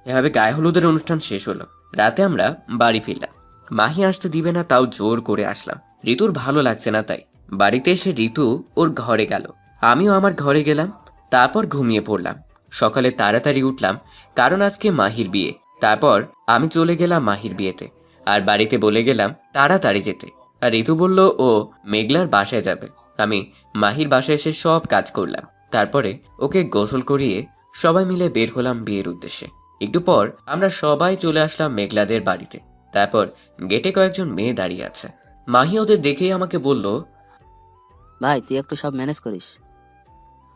এভাবে গায়ে হলুদের অনুষ্ঠান শেষ হলো। রাতে আমরা বাড়ি ফিরলাম। মাহি আসতে দিবে না তাও জোর করে আসলাম। ঋতুর ভালো লাগছে না তাই। বাড়িতে এসে ঋতু ওর ঘরে গেল, আমিও আমার ঘরে গেলাম। তারপর ঘুমিয়ে পড়লাম। সকালে তাড়াতাড়ি উঠলাম কারণ আজকে মাহির বিয়ে। তারপর আমি চলে গেলাম মাহির বিয়েতে, আর বাড়িতে বলে গেলাম তাড়াতাড়ি যেতে। আর ঋতু বলল ও মেঘলার বাসায় যাবে। আমি মাহির বাসায় এসে সব কাজ করলাম। তারপরে ওকে গোসল করিয়ে সবাই মিলে বের হলাম বিয়ের উদ্দেশ্যে। একটু পর আমরা সবাই চলে আসলাম মেঘলাদের বাড়িতে। তারপর গেটে কয়েকজন মেয়ে দাঁড়িয়ে আছে। মাহি ওদের দেখেই আমাকে বলল, ভাই তুই একটু সব ম্যানেজ করিস।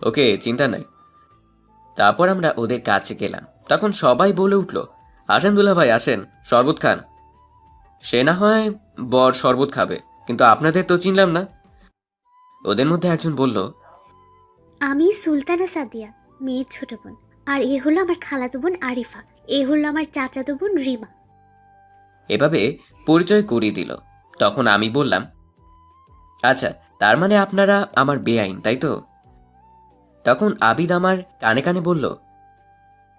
ওকে, চিন্তা নাই। তারপর আমরা ওদের কাছে গেলাম। তখন সবাই বলে উঠল, আসেন দুলা ভাই আসেন, শরবত খান। সে না হয় বর শরবত খাবে, কিন্তু আপনাদের তো চিনলাম না। ওদের মধ্যে একজন বলল, আমি সুলতানা সাদিয়া, মেয়ের ছোট বোন। আর এ হলো আমার খালাতো বোন আরিফা। এ হলো আমার চাচাতো বোন রিমা। এভাবে পরিচয় করিয়ে দিল। তখন আমি বললাম, আচ্ছা, তার মানে আপনারা আমার বেআইন, তাই তো? তখন আবিদ আমার কানে কানে বলল,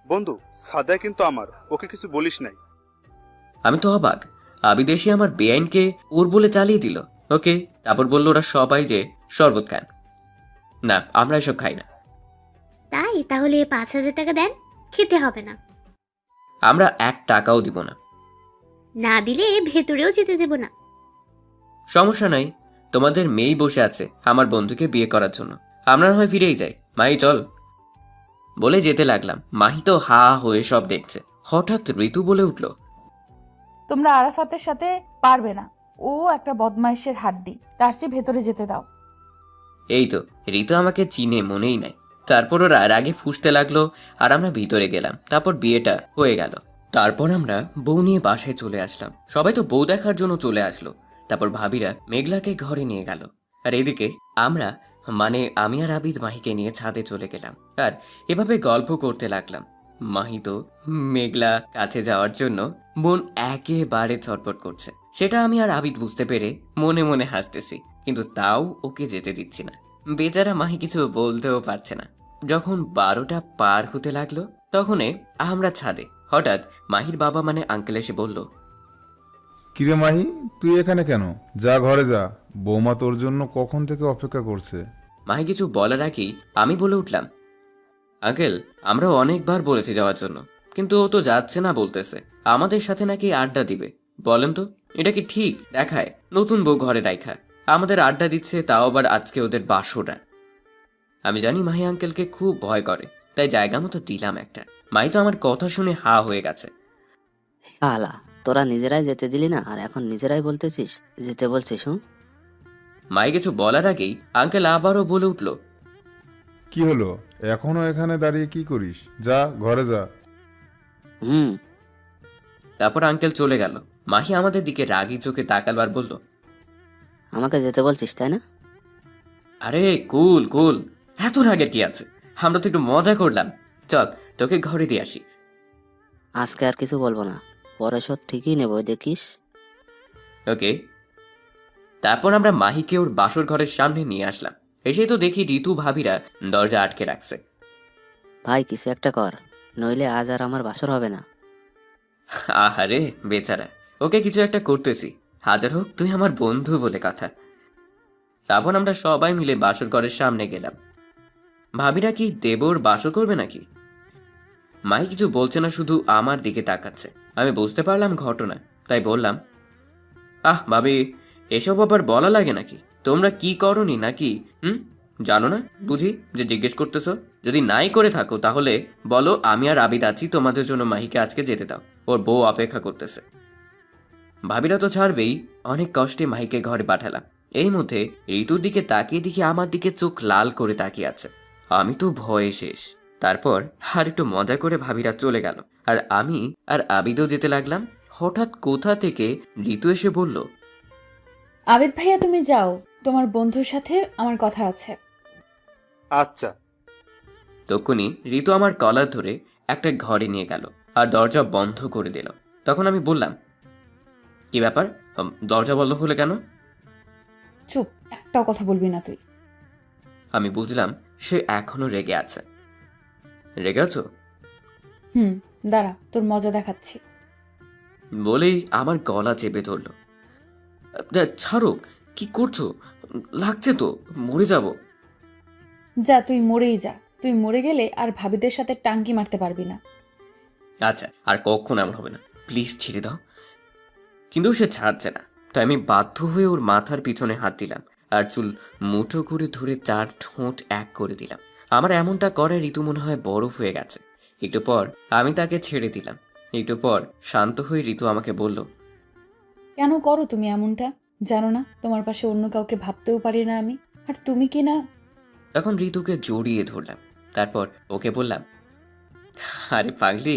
বন্ধু, সাদিয়া কিন্তু আমার, ওকে কিছু বলিস নাই। আমি তো অবাক। আবিদ এসে আমার বেআইনকে ওর বলে চালিয়ে দিল। ওকে, তারপর বলল ওরা সবাই যে শরবত খান। না, আমরা এসব খাই না। তাই তাহলে 5,000 টাকা দেন, খেতে হবে না। আমরা 1 টাকাও দিব না। না দিলে ভেতরেও যেতে দেব না। সমস্যা নাই, তোমাদের মেয়েই বসে আছে আমার বন্ধুকে বিয়ে করার জন্য। আমরা না হয় ফিরেই যাই। মাহি চল, বলে যেতে লাগলাম। মাহি তো হা হয়ে সব দেখছে। হঠাৎ ঋতু বলে উঠল, তোমরা আরাফাতের সাথে পারবে না, ও একটা বদমাইশের হাড্ডি, তার চেয়ে ভেতরে যেতে দাও। এই তো, ঋতু আমাকে চিনে মনেই নাই। তারপর ওরা রাগে ফুঁসতে লাগলো আর আমরা ভিতরে গেলাম। তারপর বিয়েটা হয়ে গেল। তারপর আমরা বউ নিয়ে বাসায় চলে আসলাম। সবাই তো বউ দেখার জন্য চলে আসলো। তারপর ভাবিরা মেঘলাকে ঘরে নিয়ে গেল। আর এদিকে আমরা, মানে আমি আর আবিদ মাহিকে নিয়ে ছাদে চলে গেলাম। আর এভাবে গল্প করতে লাগলাম। মাহি তো মেঘলা কাছে যাওয়ার জন্য মন একেবারে ছটফট করছে। সেটা আমি আর আবিদ বুঝতে পেরে মনে মনে হাসতেছি, কিন্তু তাও ওকে যেতে দিচ্ছি না। বেচারা মাহি কিছু বলতেও পারছে না। যখন 12টা পার হতে লাগলো তখনই আমরা ছাদে। হঠাৎ মাহির বাবা মানে আঙ্কেল এসে বলল, কিরে মাহি, তুই এখানে কেন? যা ঘরে যা, বৌমা তোর জন্য কখন থেকে অপেক্ষা করছে। মাহি কিছু বলার আগেই আমি বলে উঠলাম, আঙ্কেল, আমরা অনেকবার বলেছি যাওয়ার জন্য, কিন্তু ও তো যাচ্ছে না, বলতেছে আমাদের সাথে নাকি আড্ডা দিবে। বলেন তো, এটা কি ঠিক দেখায়? নতুন বউ ঘরে রাইখা আমাদের আড্ডা দিচ্ছে, তাও আবার আজকে ওদের বাসরা। আমি জানি মাহি আঙ্কেলকে খুব ভয় করে, তাই জায়গা মতো দিলাম একটা। মাহি তো আমার কথা শুনে হা হয়ে গেছে। শালা, তোরা নিজেরাই যেতে দিলি না, আর এখন নিজেরাই বলতেছিস যেতে বলছিস। মাহি কিছু বলার আগেই আঙ্কেল আবারও বলে উঠল, কি হলো, এখনো এখানে দাঁড়িয়ে কি করিস? যা ঘরে যা। হুম। তারপর আঙ্কেল চলে গেল। মাহি আমাদের দিকে রাগি চোখে তাকালবার বলল, আমাকে যেতে বলছিস তাই না? আরে কুল কুল, এত রাগের কি আছে? আমরা তো একটু মজা করলাম। চল তোকে ঘরে দিয়ে আসি। আজকে আর কিছু বলবো না, পরে শোধ ঠিকই নেবো, দেখিস। ওকে। তারপর আমরা মাহিকে ওর বাসর ঘরের সামনে নিয়ে আসলাম। এসেই তো দেখি ঋতু ভাবিরা দরজা আটকে রাখছে। ভাই কিছু একটা কর, নইলে আজ আর আমার বাসর হবে না। আহারে বেচারা, ওকে কিছু একটা করতেছি। হাজার হোক তুই আমার বন্ধু বলে কথা। তারপর আমরা সবাই মিলে বাসর ঘরের সামনে গেলাম। ভাবিরা কি দেবর বাসর করবে নাকি? মাহি কিছু বলছে না, শুধু আমার দিকে তাকাচ্ছে। আমি বুঝতে পারলাম ঘটনা, তাই বললাম, আহ ভাবি, এসব আবার বলা লাগে নাকি? তোমরা কি করনি নাকি? জানো না বুঝি যে জিজ্ঞেস করতেছো? যদি নাই করে থাকো তাহলে বলো, আমি আর আবিদ আছি তোমাদের জন্য। মাহিকে আজকে যেতে দাও, ওর বউ অপেক্ষা করতেছে। ভাবিরা তো ছাড়বেই। অনেক কষ্টে মাহিকে ঘরে পাঠালাম। এই মধ্যে ঋতুর দিকে তাকিয়ে দেখি আমার দিকে চোখ লাল করে তাকিয়ে আছে। আমি তো ভয়ে শেষ। তারপর আর একটু মজা করে ভাবিরা চলে গেল, আর আমি আর আবিদও যেতে লাগলাম। হঠাৎ কোথা থেকে ঋতু এসে বলল, আবিদ ভাইয়া তুমি যাও, তোমার বন্ধুর সাথে আমার কথা আছে। আচ্ছা। তখনই ঋতু আমার কলার ধরে একটা ঘরে নিয়ে গেল আর দরজা বন্ধ করে দিল। তখন আমি বললাম, কি ব্যাপার, দরজা বন্ধ হলে কেন? চুপ, একটাও কথা বলবি না তুই। আমি বুঝলাম সে এখনো রেগে আছে। রেগে আছো? দাঁড়া, তোর মজা দেখাচ্ছি। বলেই আমার গলা চেপে ধরল। ছাড়ো, কি করছো? লাগছে তো, মরে যাব। যা, তুই মরেই যা। তুই মরে গেলে আর ভাবিদের সাথে টাঙ্কি মারতে পারবি না। আচ্ছা, আর কখন এমন হবে না, প্লিজ ছেড়ে দাও। কিন্তু সে ছাড়ছে না, তাই আমি বাধ্য হয়ে ওর মাথার পিছনে হাত দিলাম আর চুল মুঠো করে ধরে 4 ঠোঁট এক করে দিলাম। আমার এমনটা করায় ঋতু মনে হয় বরফ হয়ে গেছে। একটু পর আমি তাকে ছেড়ে দিলাম। একটু পর শান্ত হয়ে ঋতু আমাকে বলল, কেন করো তুমি এমনটা? জানো না তোমার পাশে অন্য কাউকে ভাবতেও পারি না আমি? আর তুমি কি না? তখন ঋতুকে জড়িয়ে ধরলাম। তারপর ওকে বললাম, আরে পাগলি,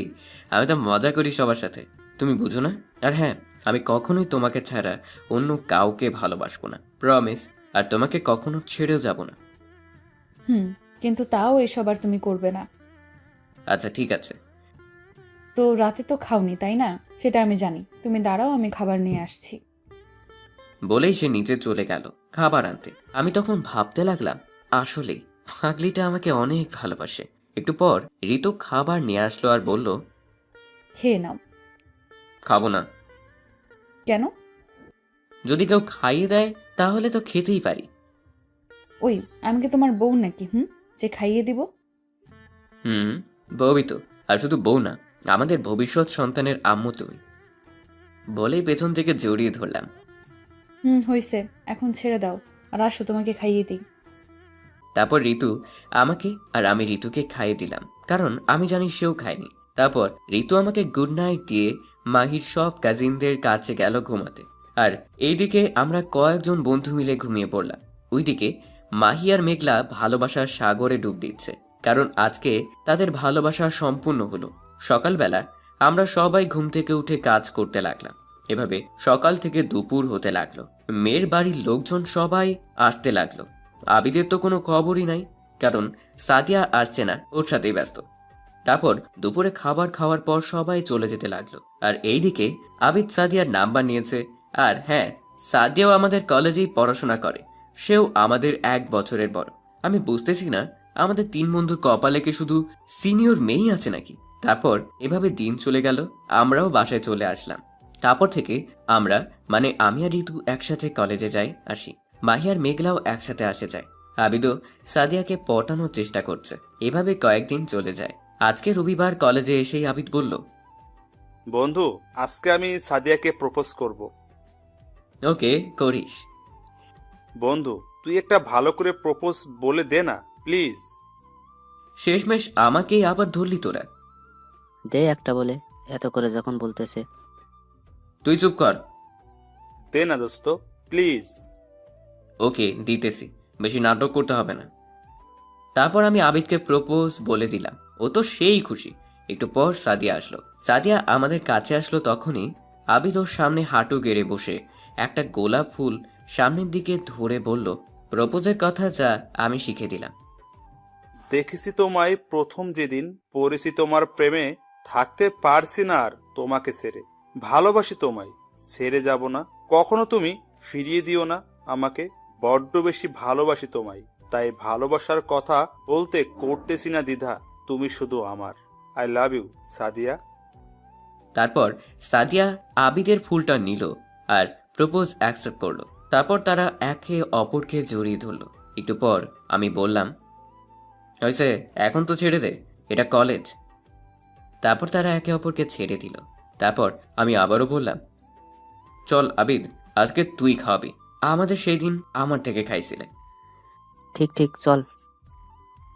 আমি তো মজা করি সবার সাথে, তুমি বুঝো না? আর হ্যাঁ, আমি কখনোই তোমাকে ছাড়া অন্য কাউকে ভালোবাসবো না, প্রমিস। আর তোমাকে কখনো ছেড়েও যাব না। কিন্তু তাও এসব আর তুমি করবে না। আচ্ছা ঠিক আছে। তো রাতে তো খাওনি, তাই না? সেটা আমি জানি। তুমি দাঁড়াও, আমি খাবার নিয়ে আসছি। বলেই সে নিচে চলে গেল খাবার আনতে। আমি তখন ভাবতে লাগলাম, আসলেই পাগলিটা আমাকে অনেক ভালোবাসে। একটু পর ঋতু খাবার নিয়ে আসলো আর বলল, খেয়ে নাও। খাবো না। কেন? যদি কেউ খাইয়ে দেয় তাহলে তো খেতেই পারি। ওই, আমি কি তোমার বউ নাকি যে খাইয়ে দিব? বউই তো, আর শুধু বউ না, আমাদের ভবিষ্যৎ সন্তানের আম্মু তুই। বলেই পেছন থেকে জড়িয়ে ধরলাম। হইছে, এখন ছেড়ে দাও আর আসো, তোমাকে খাইয়ে দিই। তারপর ঋতু আমাকে আর আমি ঋতুকে খাইয়ে দিলাম, কারণ আমি জানি সেও খায়নি। তারপর ঋতু আমাকে গুড নাইট দিয়ে মাহির সব কাজিনদের কাছে গেল ঘুমাতে। আর এইদিকে আমরা কয়েকজন বন্ধু মিলে ঘুমিয়ে পড়লাম। ওইদিকে মাহি আর মেঘলা ভালোবাসার সাগরে ডুব দিচ্ছে, কারণ আজকে তাদের ভালোবাসা সম্পূর্ণ হলো। সকালবেলা আমরা সবাই ঘুম থেকে উঠে কাজ করতে লাগলাম। এভাবে সকাল থেকে দুপুর হতে লাগলো। মেয়ের বাড়ির লোকজন সবাই আসতে লাগলো। আবিদের তো কোনো খবরই নাই, কারণ সাদিয়া আসছে না, ওর সাথেই ব্যস্ত। তারপর দুপুরে খাবার খাওয়ার পর সবাই চলে যেতে লাগলো। আর এইদিকে আবিদ সাদিয়ার নাম্বার নিয়েছে। আর হ্যাঁ, সাদিয়াও আমাদের কলেজেই পড়াশোনা করে, সেও আমাদের 1 বছরের বড়। আমি বুঝতেছি না, আমাদের 3 বন্ধুর কপালে কি শুধু সিনিয়র মেয়েই আছে নাকি? তারপর এভাবে দিন চলে গেল, আমরাও বাসায় চলে আসলাম। তারপর থেকে আমরা, মানে আমি আর ঋতু একসাথে কলেজে যাই আসি। মাহি আর মেঘলাও একসাথে আসে যায়। আবিদও সাদিয়াকে পটানোর চেষ্টা করছে। এভাবে কয়েকদিন চলে যায়। আজকে রবিবার কলেজে এসেই আবিদ বলল, বন্ধু, আজকে আমি সাদিয়াকে প্রপোজ করব। ওকে, করিস। বন্ধু, তুই একটা ভালো করে প্রপোজ বলে দে না প্লিজ। শেষমেশ আমাকেই আবার ধরলি তোরা। দে একটা বলে, এত করে যখন বলতেছে। তুই চুপ কর। দে না দোস্ত, প্লিজ। ওকে, দিতেছি, বেশি নাটক করতে হবে না। তারপর আমি আবিদকে প্রপোজ বলে দিলাম। ও তো সেই খুশি। একটু পর সাদিয়া আসলো। সাদিয়া আমাদের কাছে আসলো তখনই আবিদ ওর সামনে হাঁটু গেড়ে বসে একটা গোলাপ ফুল সামনের দিকে ধরে বলল, প্রপোজের কথা যা আমি শিখে দিলাম। দেখেছি তোমায় প্রথম যেদিন পড়েছি তোমার প্রেমে, থাকতে পারছি না আর তোমাকে ছেড়ে। ভালোবাসি তোমায়, ছেড়ে যাব না কখনো, তুমি ফিরিয়ে দিও না আমাকে। বড্ড বেশি ভালোবাসি তোমায়, তাই ভালোবাসার কথা বলতে করতেছি না দ্বিধা। তুমি শুধু আমার। I love you Sadia. তারপর সাদিয়া আবিদের ফুলটা নিল আর প্রপোজ অ্যাকসেপ্ট করলো। তারপর তারা একে অপরকে জড়িয়ে ধরলো। একটু পর আমি বললাম, হয়েছে, এখন তো ছেড়ে দে, এটা কলেজ। তারপর তারা একে অপরকে ছেড়ে দিল। তারপর আমি আবারও বললাম, চল আবিদ, আজকে তুই খাওয়াবি, আমাদের সেই দিন আমার থেকে খাইছিলে। ঠিক ঠিক, চল।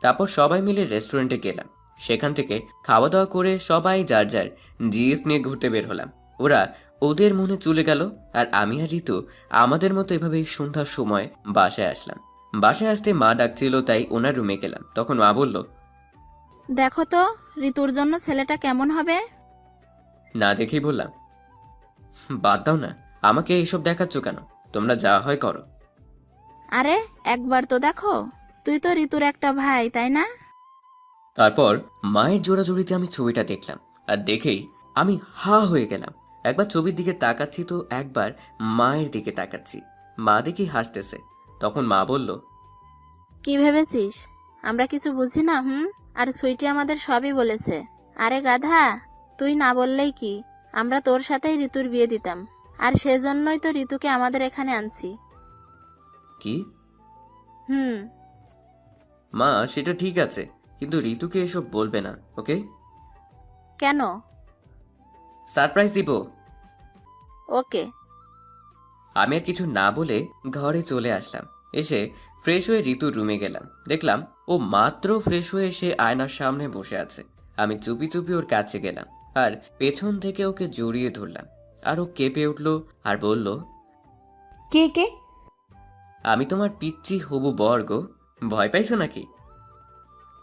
তারপর সবাই মিলে রেস্টুরেন্টে গেলাম। সেখান থেকে খাওয়া দাওয়া করে সবাই যার যার জিএফ নিয়ে ঘুরতে বের হলাম। ওরা ওদের মনে চলে গেল, আর আমি আর ঋতু আমাদের মতো এভাবেই সন্ধ্যার সময় বাসায় আসলাম। বাসায় আসতে মা ডাকছিল, তাই ওনার রুমে গেলাম। তখন মা বলল, দেখো তো ঋতুর জন্য ছেলেটা কেমন হবে। না দেখেই বললাম, বাদ দাও না, আমাকে এইসব দেখাচ্ছ কেন? তোমরা যা হয় করো। আরে একবার তো দেখো, তুই তো ঋতুর একটা ভাই, তাই না? তারপর মায়ের জোড়াজুড়িতে আমি ছবিটা দেখলাম, আর দেখেই আমি হা হয়ে গেলাম। একবার ছবির দিকে তাকাচ্ছি তো একবার মায়ের দিকে তাকাচ্ছি। মা দেখি হাসতেছে। তখন মা বলল, কি ভেবেছিস আমরা কিছু বুঝি না? আর সুইটি আমাদের সবই বলেছে। আরে গাধা, তুই না বললেই কি, আমরা তোর সাথেই ঋতুর বিয়ে দিতাম, আর সেজন্যই তো ঋতুকে আমাদের এখানে আনছি। কি? হুম। মা সেটা ঠিক আছে, কিন্তু ঋতুকে এসব বলবে না, ওকে? কেন? সারপ্রাইজ দিব। ওকে। আমি আর কিছু না বলে ঘরে চলে আসলাম। এসে ফ্রেশ হয়ে ঋতুর রুমে গেলাম। দেখলাম ও মাত্র ফ্রেশ হয়ে এসে আয়নার সামনে বসে আছে। আমি চুপি চুপি ওর কাছে গেলাম আর পেছন থেকে ওকে জড়িয়ে ধরলাম। আর ও কেঁপে উঠল আর বলল, কে কে? আমি তোমার পিচ্চি হবু বর গো। ভয় পাইছো নাকি?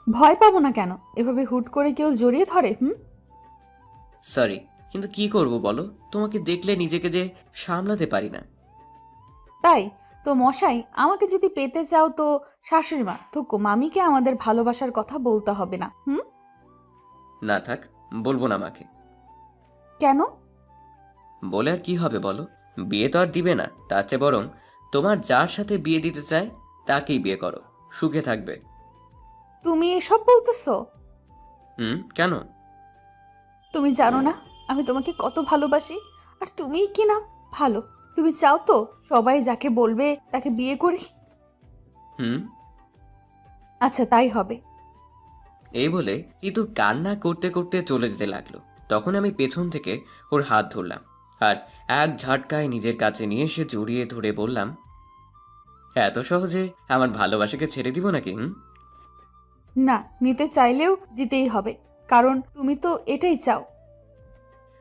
ভয় পাবো না কেন? এভাবে হুট করে কেউ জড়িয়ে ধরে? সরি, কিন্তু কি করব বলো, তোমাকে দেখলে নিজেকে যে সামলাতে পারি না। তাই তো মশাই, আমাকে যদি পেতে চাও তো শাশুড়ি মা তো মামিকে আমাদের ভালোবাসার কথা বলতে হবে না। না থাক, বলবো না মাকে। কেন? বলে আর কি হবে বলো, বিয়ে তো আর দিবে না। তার চেয়ে বরং তোমার যার সাথে বিয়ে দিতে চায় তাকেই বিয়ে করো, সুখে থাকবে। তুমি এসব বলতেছো? কেন? তুমি জানো না আমি তোমাকে কত ভালোবাসি, আর তুমিই কি না ভালো। তুমি চাও তো সবাই যাকে বলবে তাকে বিয়ে করি? আচ্ছা তাই হবে। এই বলে ঋতু কান্না করতে করতে চলে যেতে লাগলো। তখন আমি পেছন থেকে ওর হাত ধরলাম আর এক ঝাটকায় নিজের কাছে নিয়ে এসে জড়িয়ে ধরে বললাম, এত সহজে আমার ভালোবাসাকে ছেড়ে দিব নাকি? না, নিতে চাইলেও দিতেই হবে, কারণ তুমি তো এটাই চাও।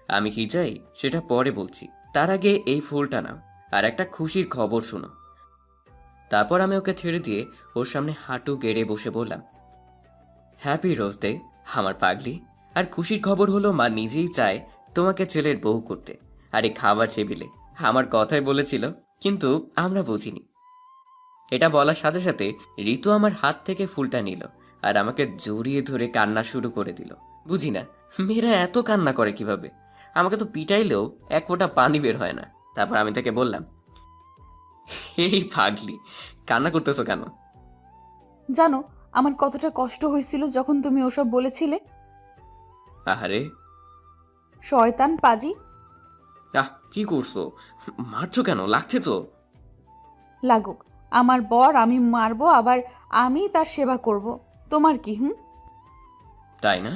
আমি কি চাই সেটা পরে বলছি, তার আগে এই ফুলটা নাও আর একটা খুশির খবর শোনো। তারপর আমি ওকে ছেড়ে দিয়ে ওর সামনে হাঁটু গেড়ে বসে বললাম, হ্যাপি রোজ ডে আমার পাগলি। আর খুশির খবর হলো মা নিজেই চায় তোমাকে ছেলের বউ করতে। আর এই খাবার টেবিলে আমার কথাই বলেছিল, কিন্তু আমরা বুঝিনি। এটা বলার সাথে সাথে ঋতু আমার হাত থেকে ফুলটা নিল আর আমাকে জড়িয়ে ধরে কান্না শুরু করে দিল। বুঝি না মেয়েরা এত কান্না করে কিভাবে। আমাকে তো পিটাইলেও এক ফোঁটা পানি বের হয় না। তারপর আমি তাকে বললাম, এই পাগলি, কান্না করতেছো কেন? জানো আমার কতটা কষ্ট হয়েছিল যখন তুমি ওসব বলেছিলে? আহারে, শয়তান পাজি। কি করছো? মারছো কেন? লাগছে তো। লাগুক, আমার বর আমি মারবো, আবার আমি তার সেবা করব। তোমার কি? তাই না?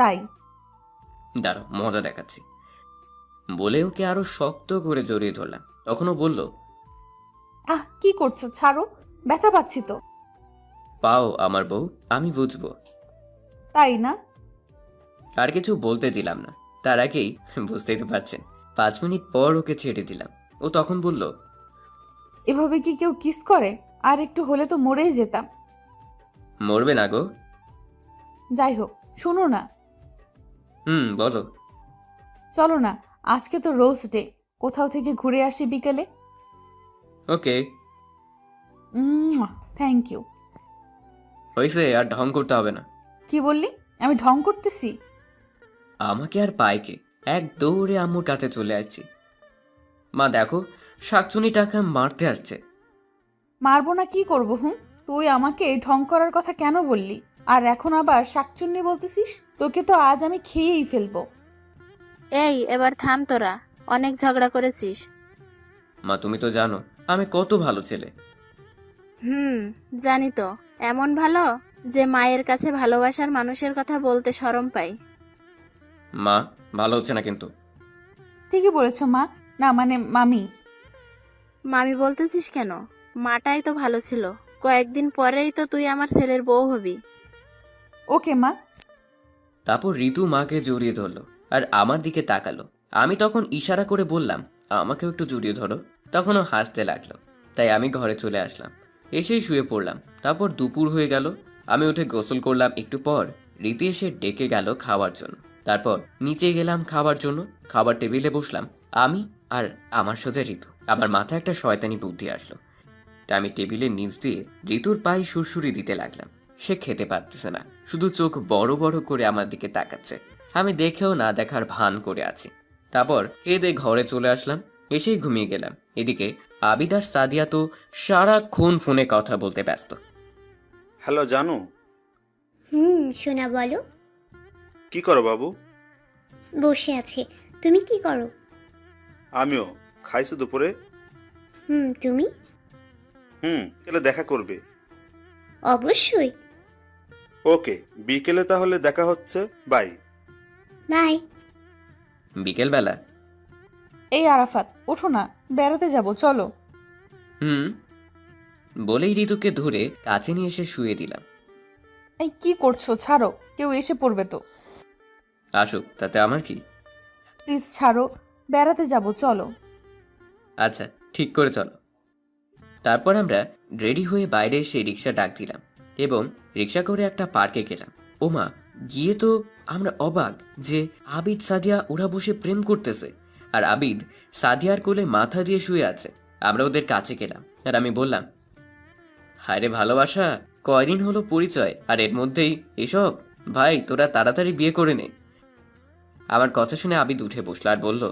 তাই। দাঁড়ো, মজা দেখাচ্ছি। বলে ওকে আরো শক্ত করে জড়িয়ে ধরলাম। তখনও বলল, কি করছো? ছাড়ো, ব্যথা পাচ্ছি তো। পাও আমার বউ, আমি বুঝবো। তাই না? আর কিছু বলতে দিলাম না। তার আগেই বুঝতেই তো পারছেন, 5 মিনিট পর ওকে ছেড়ে দিলাম। ও তখন বলল, এভাবে কি কেউ কিস করে? আর একটু হলে তো মরেই যেতাম। মরবে না গো। যাই হোক, শোনো না। বলো। চলো না, আজকে তো রোজ ডে, কোথাও থেকে ঘুরে আসি বিকেলে। ওকে। Thank you. হয়েছে, আর ঢং করতে হবে না। কি বললি? আমি ঢং করতেছি? আমাকে আর পাইকে এক দৌড়ে আম্মুর কাছে চলে আসছি। মা দেখো, শাকচুনি টাকা মারতে আসছে। মারবো না কি করবো? তুই আমাকে ঢং করার কথা কেন বললি? আর এখন আবার শাকচুন্নি বলতেছিস? তোকে তো আজ আমি খেয়েই ফেলবো। এই, এবার থাম তোরা, অনেক ঝগড়া করেছিস। মা তুমি তো জানো আমি কত ভালো ছেলে। জানি তো, এমন ভালো যে মায়ের কাছে ভালোবাসার মানুষের কথা বলতে শরম পাই। মা ভালো হচ্ছে না কিন্তু। ঠিকই বলেছো মা, না মানে মামি। মামি বলতেছিস কেন? মাটাই তো ভালো ছিল। কয়েকদিন পরেই তো তুই আমার ছেলের বউ হবি। ওকে মা। তারপর ঋতু মাকে জড়িয়ে ধরলো আর আমার দিকে তাকালো। আমি তখন ইশারা করে বললাম, আমাকেও একটু জড়িয়ে ধরো। তখন ও হাসতে লাগলো। তাই আমি ঘরে চলে আসলাম, এসেই শুয়ে পড়লাম। তারপর দুপুর হয়ে গেল, আমি উঠে গোসল করলাম। একটু পর রীতি এসে ডেকে গেল খাওয়ার জন্য। তারপর নিচে গেলাম খাবার জন্য। খাবার টেবিলে বসলাম আমি আর আমার সোজা ঋতু। আমার মাথায় একটা শয়তানি বুদ্ধি আসলো। তা আমি টেবিলের নিচ দিয়ে ঋতুর পায়ে সুরসুরি দিতে লাগলাম। সে খেতে পারতেছে না, শুধু চোখ বড় বড় করে আমার দিকে তাকাচ্ছে। আমি দেখেও না দেখার ভান করে আছি। তারপর খেয়ে ঘরে চলে আসলাম, এসেই ঘুমিয়ে গেলাম। এদিকে আবিদ আর সাদিয়া তো সারাক্ষণ ফোনে কথা বলতে ব্যস্ত। হ্যালো জানু। শোনা বলো। কি করো বাবু? বসে আছি। তুমি কি করো? আমিও। খাইছো দুপুরে? তুমি? বিকেলে দেখা করবে। অবশ্যই। ওকে, বিকেলে তাহলে দেখা হচ্ছে। বাই। বাই। বিকেলবেলা। এই আরাফাত, ওঠো না, বেড়াতে যাব, চলো। বলেই ঋতুকে ধরে কাছে নিয়ে এসে শুয়ে দিলাম। এই কি করছো, ছাড়ো, কেউ এসে পড়বে তো। আসুক, তাতে আমার কি। প্লিজ ছাড়ো, বেড়াতে যাব, চলো। আচ্ছা, ঠিক করে চলো। তারপর আমরা রেডি হয়ে বাইরে এসে রিক্সা ডাক দিলাম এবং রিক্সা করে একটা পার্কে গেলাম। ওমা, গিয়ে তো আমরা অবাক যে আবিদ সাদিয়া ওরা বসে প্রেম করতেছে, আর আবিদ সাদিয়ার কোলে মাথা দিয়ে শুয়ে আছে। আমরা ওদের কাছে গেলাম আর আমি বললাম, হায়রে ভালোবাসা, কয়দিন হলো পরিচয় আর এর মধ্যেই এসব। ভাই, তোরা তাড়াতাড়ি বিয়ে করে নে। আমার কথা শুনে আবিদ উঠে বসলো আর বলল,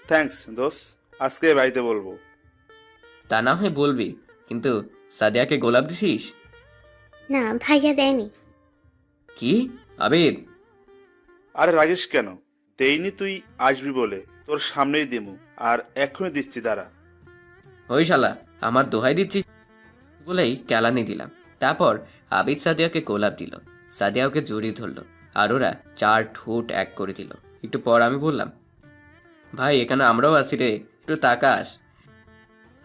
থ্যাঙ্কস দোস্ত, আজকে বাড়িতে বলবো। তা না হয় বলবি, কিন্তু সাদিয়াকে গোলাপ দিছিস? না, ভাইয়া দেয়নি। কি আবিদ? আরে রাগিস কেন? দেইনি তুই আসবি বলে, তোর সামনেই দিমু, আর এক্ষুনি দিচ্ছি, দাঁড়া। ওই শালা, আমার দোহাই দিচ্ছিস বলেই কেলানি দিলাম। তারপর আবিদ সাদিয়াকে গোলাপ দিল, সাদিয়া ওকে জড়িয়ে ধরলো আর ওরা 4 ঠোঁট এক করে দিল। একটু পর আমি বললাম, ভাই এখানে আমরাও আছি রে, একটু তাকাস।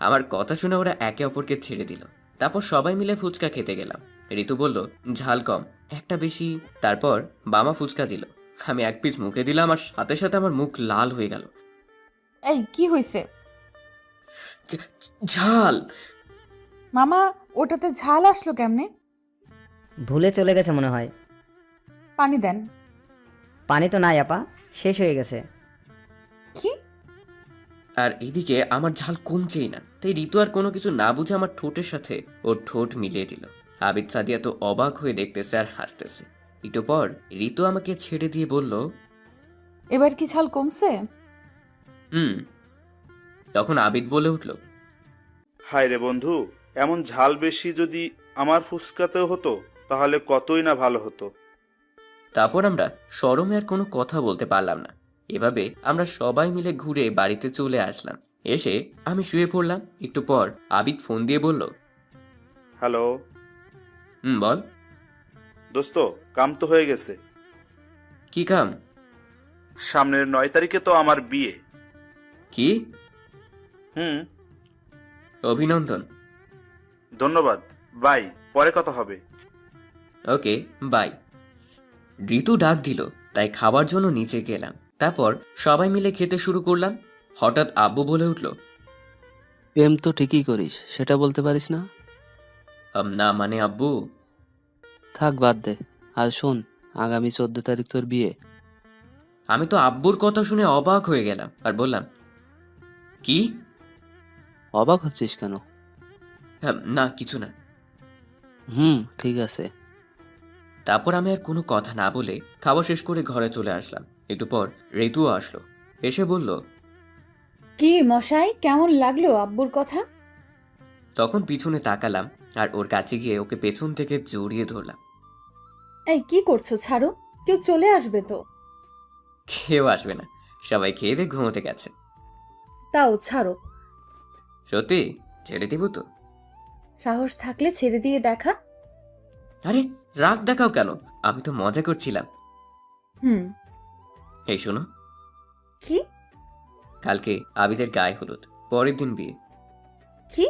আমার কথা শুনে ওরা একে অপরকে ছেড়ে দিল। তারপর সবাই মিলে ফুচকা খেতে গেলাম। ঋতু বলল, ঝাল কম, একটা বেশি। তারপর বামা ফুচকা দিল। আমি এক পিস মুখে দিলাম আর সাথে সাথে আমার মুখ লাল হয়ে গেল। এই কি হয়েছে? ঝাল। মামা, ওটাতে ঝাল আসলো কেমনে? ভুলে চলে গেছে মনে হয়। পানি দেন। পানি তো নাই আপা, শেষ হয়ে গেছে। কি? আর এদিকে আমার ঝাল কমছেই না, তাই ঋতু আর কোনো কিছু না বুঝে আমার ঠোঁটের সাথে ওর ঠোঁট মিলিয়ে দিল। আবিদ সাদিয়া তো অবাক হয়ে দেখতেছে আর হাসতেছে। একটু পর ঋতু আমাকে ছেড়ে দিয়ে বলল, এবার কি ঝাল কমছে? তখন আবিদ বলে উঠল, হায় রে বন্ধু, এমন ঝাল বেশি যদি আমার ফুসকাতেও হতো তাহলে কতই না ভালো হতো। তারপর আমরা শরমে আর কোনো কথা বলতে পারলাম না। এভাবে আমরা সবাই মিলে ঘুরে বাড়িতে চলে আসলাম। এসে আমি শুয়ে পড়লাম। একটু পর আবিদ ফোন দিয়ে বলল, হ্যালো। বল। দোস্ত, কাম তো হয়ে গেছে। কি কাম? সামনের 9 তারিখে তো আমার বিয়ে। কি? অভিনন্দন। ধন্যবাদ। বাই, পরে কথা হবে। ওকে, বাই। ঋতু ডাক দিল, তাই খাবার জন্য নিচে গেলাম। তারপর সবাই মিলে খেতে শুরু করলাম। হঠাৎ আব্বু বলে উঠল, প্রেম তো ঠিকই করিস, সেটা বলতে পারিস না? না মানে আব্বু। থাক, বাদ দে। আর শোন, আগামী 14 তারিখ তোর বিয়ে। আমি তো আব্বুর কথা শুনে অবাক হয়ে গেলাম আর বললাম, কি? অবাক হচ্ছিস কেন? না, কিছু না। ঠিক আছে। তারপর আমি আর কোনো কথা না বলে খাওয়া শেষ করে ঘরে চলে আসলাম। একটু পর ঋতুও আসলো, এসে বলল, কি মশাই, কেমন লাগলো আব্বুর কথা? তখন পিছনে তাকালাম আর ওর কাছে গিয়ে ওকে পেছন থেকে জড়িয়ে ধরলাম। এই কি করছো, ছাড়ো, কেউ চলে আসবে তো। কেউ আসবে না, সবাই খেয়ে দিয়ে ঘুমোতে গেছে। তাও ছাড়ো। সত্যি ছেড়ে দিব তো? সাহস থাকলে ছেড়ে দিয়ে দেখা। আরে রাগ দেখাও কেন, আমি তো মজা করছিলাম। এই শোনো। কি? কালকে আবিদের গায়ে হলুদ, পরের দিন বিয়ে। কি?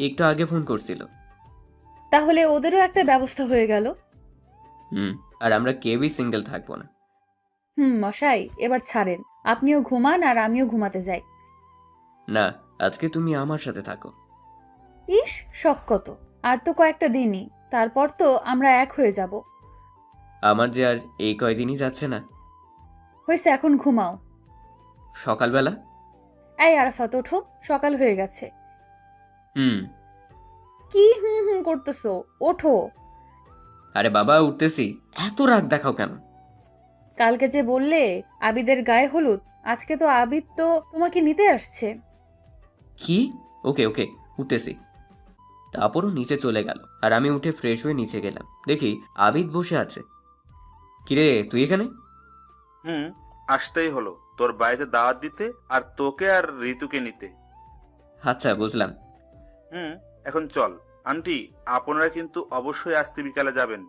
একটু আগে ফোন করছিল। তাহলে ওদেরও একটা ব্যবস্থা হয়ে গেল। আর আমরা কেউই সিঙ্গেল থাকবো না। মশাই, এবার ছাড়েন, আপনিও ঘুমান আর আমিও ঘুমাতে যাই। না, আজকে তুমি আমার সাথে থাকো। ইস, শখ কত! আর তো কয়েকটা দিনই, তারপর তো আমরা এক হয়ে যাব। আমার যে আর এই কয়দিনই যাচ্ছে না। হয়েছে, এখন ঘুমাও। সকালবেলা? এই আরাফাত, ওঠো, সকাল হয়ে গেছে। কি করতেছো? ওঠো। আরে বাবা, উঠতেছি। এত রাগ দেখাও কেন? কালকে যে বললে আবিদের গায়ে হলুদ, আজকে তো আবিদ তো তোমাকে নিতে আসছে। কি? ওকে ওকে, উঠতেছি। তারপরও নিচে চলে গেল আর আমি উঠে ফ্রেশ হয়ে নিচে গেলাম। দেখি আবিদ বসে আছে। কিরে, তুই এখানে? আসতেই হলো তোর বাড়িতে দাওয়াত দিতে আর তোকে আর ঋতুকে নিতে। আচ্ছা, বুঝলাম। এখন চল। আন্টি, আপনারা কিন্তু অবশ্যই আজকে বিকালে যাবেন।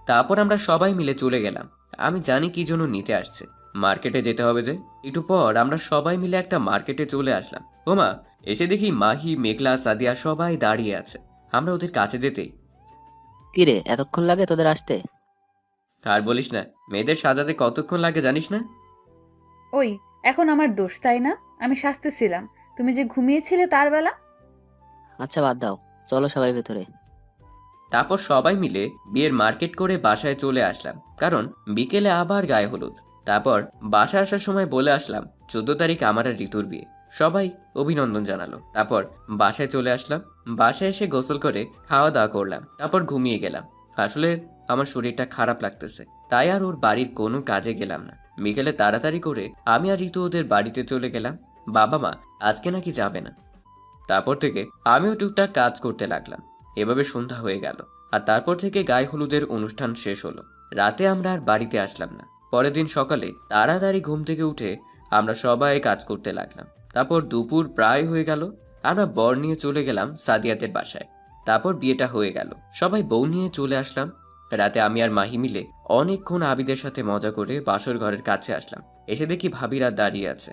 তারপর আমরা সবাই মিলে চলে গেলাম। আমি জানি কি জন্য নিতে আসছে। মার্কেটে যেতে হবে যে। একটু পর আমরা সবাই মিলে একটা মার্কেটে চলে আসলাম। ওমা, এসে দেখি মাহি, মেঘলা, সাদিয়া সবাই দাঁড়িয়ে আছে। আমরা ওদের কাছে যেতেই, কিরে এতক্ষণ লাগে তোদের আসতে? আর বলিস না, মেয়েদের সাজাতে কতক্ষণ লাগে জানিস না? ওই এখন আমার দোষ তাই না? আমি শাস্তিছিলাম, তুমি যে ঘুমিয়েছিলে তার বেলা। আচ্ছা বাদ দাও, চলো সবাই ভেতরে। তারপর সবাই মিলে বিয়ের মার্কেট করে বাসায় চলে আসলাম, কারণ বিকেলে আবার গায়ে হলুদ। তারপর বাসায় আসার সময় বলে আসলাম 14 তারিখ আমার আর ঋতুর বিয়ে। সবাই অভিনন্দন জানালো। তারপর বাসায় চলে আসলাম। বাসায় এসে গোসল করে খাওয়া দাওয়া করলাম। তারপর ঘুমিয়ে গেলাম। আসলে আমার শরীরটা খারাপ লাগতেছে, তাই আর ওর বাড়ির কোনো কাজে গেলাম না। বিকেলে তাড়াতাড়ি করে আমি আর ঋতু ওদের বাড়িতে চলে গেলাম। বাবা মা আজকে নাকি যাবে না। তারপর থেকে আমিও টুকটাক কাজ করতে লাগলাম। এভাবে সন্ধ্যা হয়ে গেল, আর তারপর থেকে গায়ে হলুদের অনুষ্ঠান শেষ হলো। রাতে আমরা আর বাড়িতে আসলাম না। পরের দিন সকালে তাড়াতাড়ি ঘুম থেকে উঠে আমরা সবাই কাজ করতে লাগলাম। তারপর দুপুর প্রায় হয়ে গেল। আমরা বর নিয়ে চলে গেলাম সাদিয়াদের বাসায়। তারপর বিয়েটা হয়ে গেল, সবাই বউ নিয়ে চলে আসলাম। রাতে আমি আর মাহি মিলে অনেকক্ষণ আবিদের সাথে মজা করে বাসর ঘরের কাছে আসলাম। এসে দেখি ভাবিরা দাঁড়িয়ে আছে।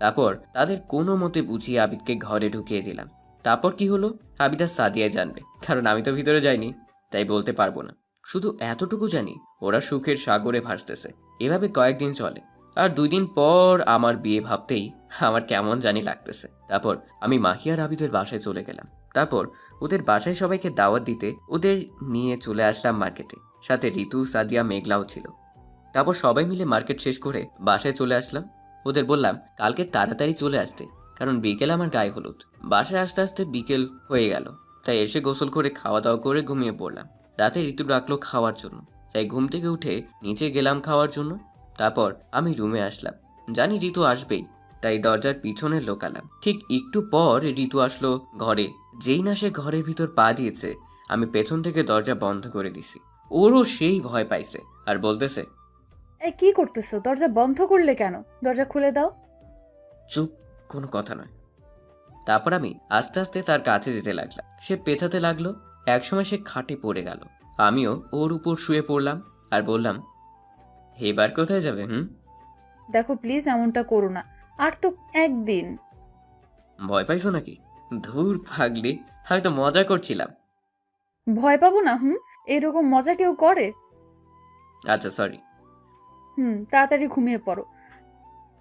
তারপর তাদের কোনো মতে বুঝিয়ে আবিদকে ঘরে ঢুকিয়ে দিলাম। তারপর কি হলো আবিদ আর সাদিয়া জানবে, কারণ আমি তো ভিতরে যাইনি, তাই বলতে পারবো না। শুধু এতটুকু জানি ওরা সুখের সাগরে ভাসতেছে। এভাবে কয়েকদিন চলে, আর 2 দিন পর আমার বিয়ে ভাবতেই আমার কেমন জানি লাগতেছে। তারপর আমি মাহি আর আবিদের বাসায় চলে গেলাম। তারপর ওদের বাসায় সবাইকে দাওয়াত দিতে ওদের নিয়ে চলে আসলাম মার্কেটে। সাথে ঋতু, সাদিয়া, মেঘলাও ছিল। তারপর সবাই মিলে মার্কেট শেষ করে বাসায় চলে আসলাম। ওদের বললাম কালকে তাড়াতাড়ি চলে আসতে, কারণ বিকেল আমার গায়ে হলুদ। বাসায় আসতে আসতে বিকেল হয়ে গেল, তাই এসে গোসল করে খাওয়া দাওয়া করে ঘুমিয়ে পড়লাম। রাতে ঋতু ডাকলো খাওয়ার জন্য, তাই ঘুম থেকে উঠে নিচে গেলাম খাওয়ার জন্য। তারপর আমি রুমে আসলাম, জানি ঋতু আসবেই, তাই দরজার পিছনে লোকালাম। ঠিক একটু পর ঋতু আসলো ঘরে। যেই না সে ঘরের ভিতর পা দিয়েছে, আমি পেছন থেকে দরজা বন্ধ করে দিছি। ওরও সেই ভয় পাইছে আর বলতেছে, এই কি করতেছো? দরজা বন্ধ করলে কেন? দরজা খুলে দাও। চুপ, কোনো কথা নয়। তারপর আমি আস্তে আস্তে তার কাছে যেতে লাগলাম। সে পেছাতে লাগলো। একসময় সে খাটে পড়ে গেল। আমিও ওর উপর শুয়ে পড়লাম আর বললাম, এবার কোথায় যাবে? দেখো প্লিজ এমনটা করো না, আর তো একদিন। ভয় পাইছো নাকি? ধুর পাগলি, আমি তো মজা করছিলাম। ভয় পাবো না? এরকম মজা কেউ করে? আচ্ছা সরি। তাড়াতাড়ি ঘুমিয়ে পড়ো।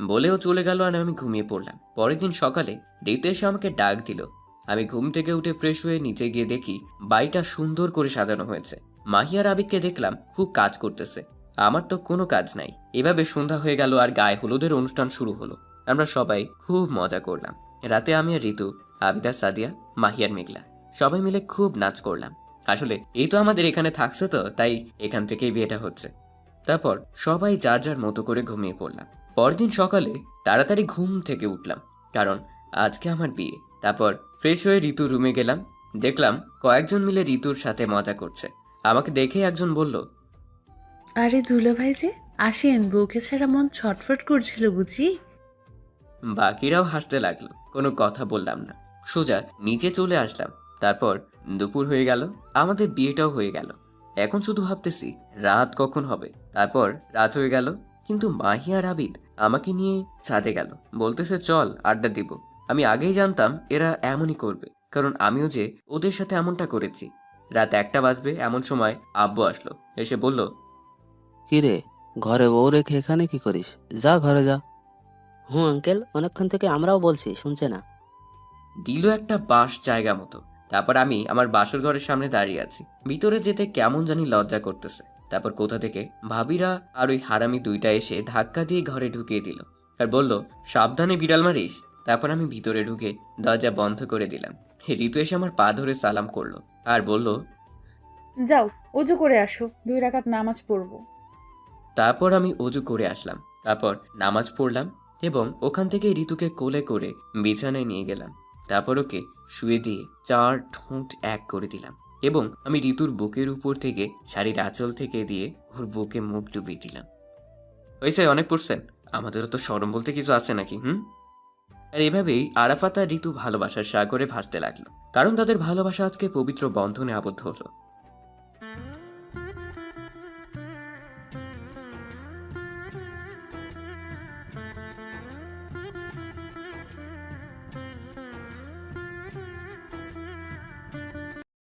বলেও চলে গেল আর আমি ঘুমিয়ে পড়লাম। পরের দিন সকালে ঋতু এসে আমাকে ডাক দিল। আমি ঘুম থেকে উঠে ফ্রেশ হয়ে নিচে গিয়ে দেখি বাড়িটা সুন্দর করে সাজানো হয়েছে। মাহি আর আবিদকে দেখলাম খুব কাজ করতেছে। আমার তো কোনো কাজ নাই। এভাবে সন্ধ্যা হয়ে গেল আর গায়ে হলুদের অনুষ্ঠান শুরু হলো। আমরা সবাই খুব মজা করলাম। রাতে আমি আর ঋতু, আবিদা, সাদিয়া, মাহি আর মেঘলা সবাই মিলে খুব নাচ করলাম। আসলে এই তো আমাদের এখানে থাকছে, তো তাই এখান থেকেই বিয়েটা হচ্ছে। তারপর সবাই যার যার মতো করে ঘুমিয়ে পড়লাম। পরদিন সকালে তাড়াতাড়ি ঘুম থেকে উঠলাম, কারণ আজকে আমার বিয়ে। তারপর ফ্রেশ হয়ে ঋতুর রুমে গেলাম। দেখলাম কয়েকজন মিলে ঋতুর সাথে মজা করছে। আমাকে দেখে একজন বলল, আরে দুলাভাই যে আসেন, বউকে ছাড়া মন ছটফট করছিল বুঝি। বাকিরাও হাসতে লাগলো। কোনো কথা বললাম না, সোজা নিচে চলে আসলাম। তারপর দুপুর হয়ে গেল, আমাদের বিয়েটাও হয়ে গেল। এখন শুধু ভাবতেছি রাত কখন হবে। তারপর রাত হয়ে গেল, কিন্তু মাহি আর আবিদ আমাকে নিয়ে ছাদে গেল। বলতেছে চল আড্ডা দিব। আমি আগেই জানতাম এরা এমনই করবে, কারণ আমিও যে ওদের সাথে এমনটা করেছি। রাত 1টা বাজবে এমন সময় আব্বু আসলো। এসে বলল, কিরে, ঘরে বউ রেখে এখানে কি করিস? যা ঘরে যা। আঙ্কেল, অনেকক্ষণ থেকে আমরাও বলছি, শুনছে না। দিল একটা বাস জায়গা মতো। তারপর আমি আমার বাসর ঘরের সামনে দাঁড়িয়ে আছি। ভিতরে যেতে কেমন জানি লজ্জা করতেছে। তারপর কোথা থেকে ভাবিরা আর ওই হারামি 2টা এসে ধাক্কা দিয়ে ঘরে ঢুকিয়ে দিল আর বলল, সাবধানে বিড়াল মারিস। তারপর আমি ভিতরে ঢুকে দরজা বন্ধ করে দিলাম। ঋতু এসে আমার পা ধরে সালাম করলো আর বলল, যাও অজু করে আসো, 2 রাকাত নামাজ পড়বো। তারপর আমি অজু করে আসলাম। তারপর নামাজ পড়লাম এবং ওখান থেকে ঋতুকে কোলে করে বিছানায় নিয়ে গেলাম। তারপর ওকে শুয়ে দিয়ে 4 ঠোঁট এক করে দিলাম এবং আমি ঋতুর বুকের উপর থেকে শাড়ির আঁচল থেকে দিয়ে ওর বুকে মুখ ডুবিয়ে দিলাম। হয়েছে, অনেক পড়ছেন। আমাদেরও তো শরম বলতে কিছু আছে নাকি? আর এভাবেই আরাফাত আর ঋতু ভালোবাসার সাগরে ভাসতে লাগলো, কারণ তাদের ভালোবাসা আজকে পবিত্র বন্ধনে আবদ্ধ হলো।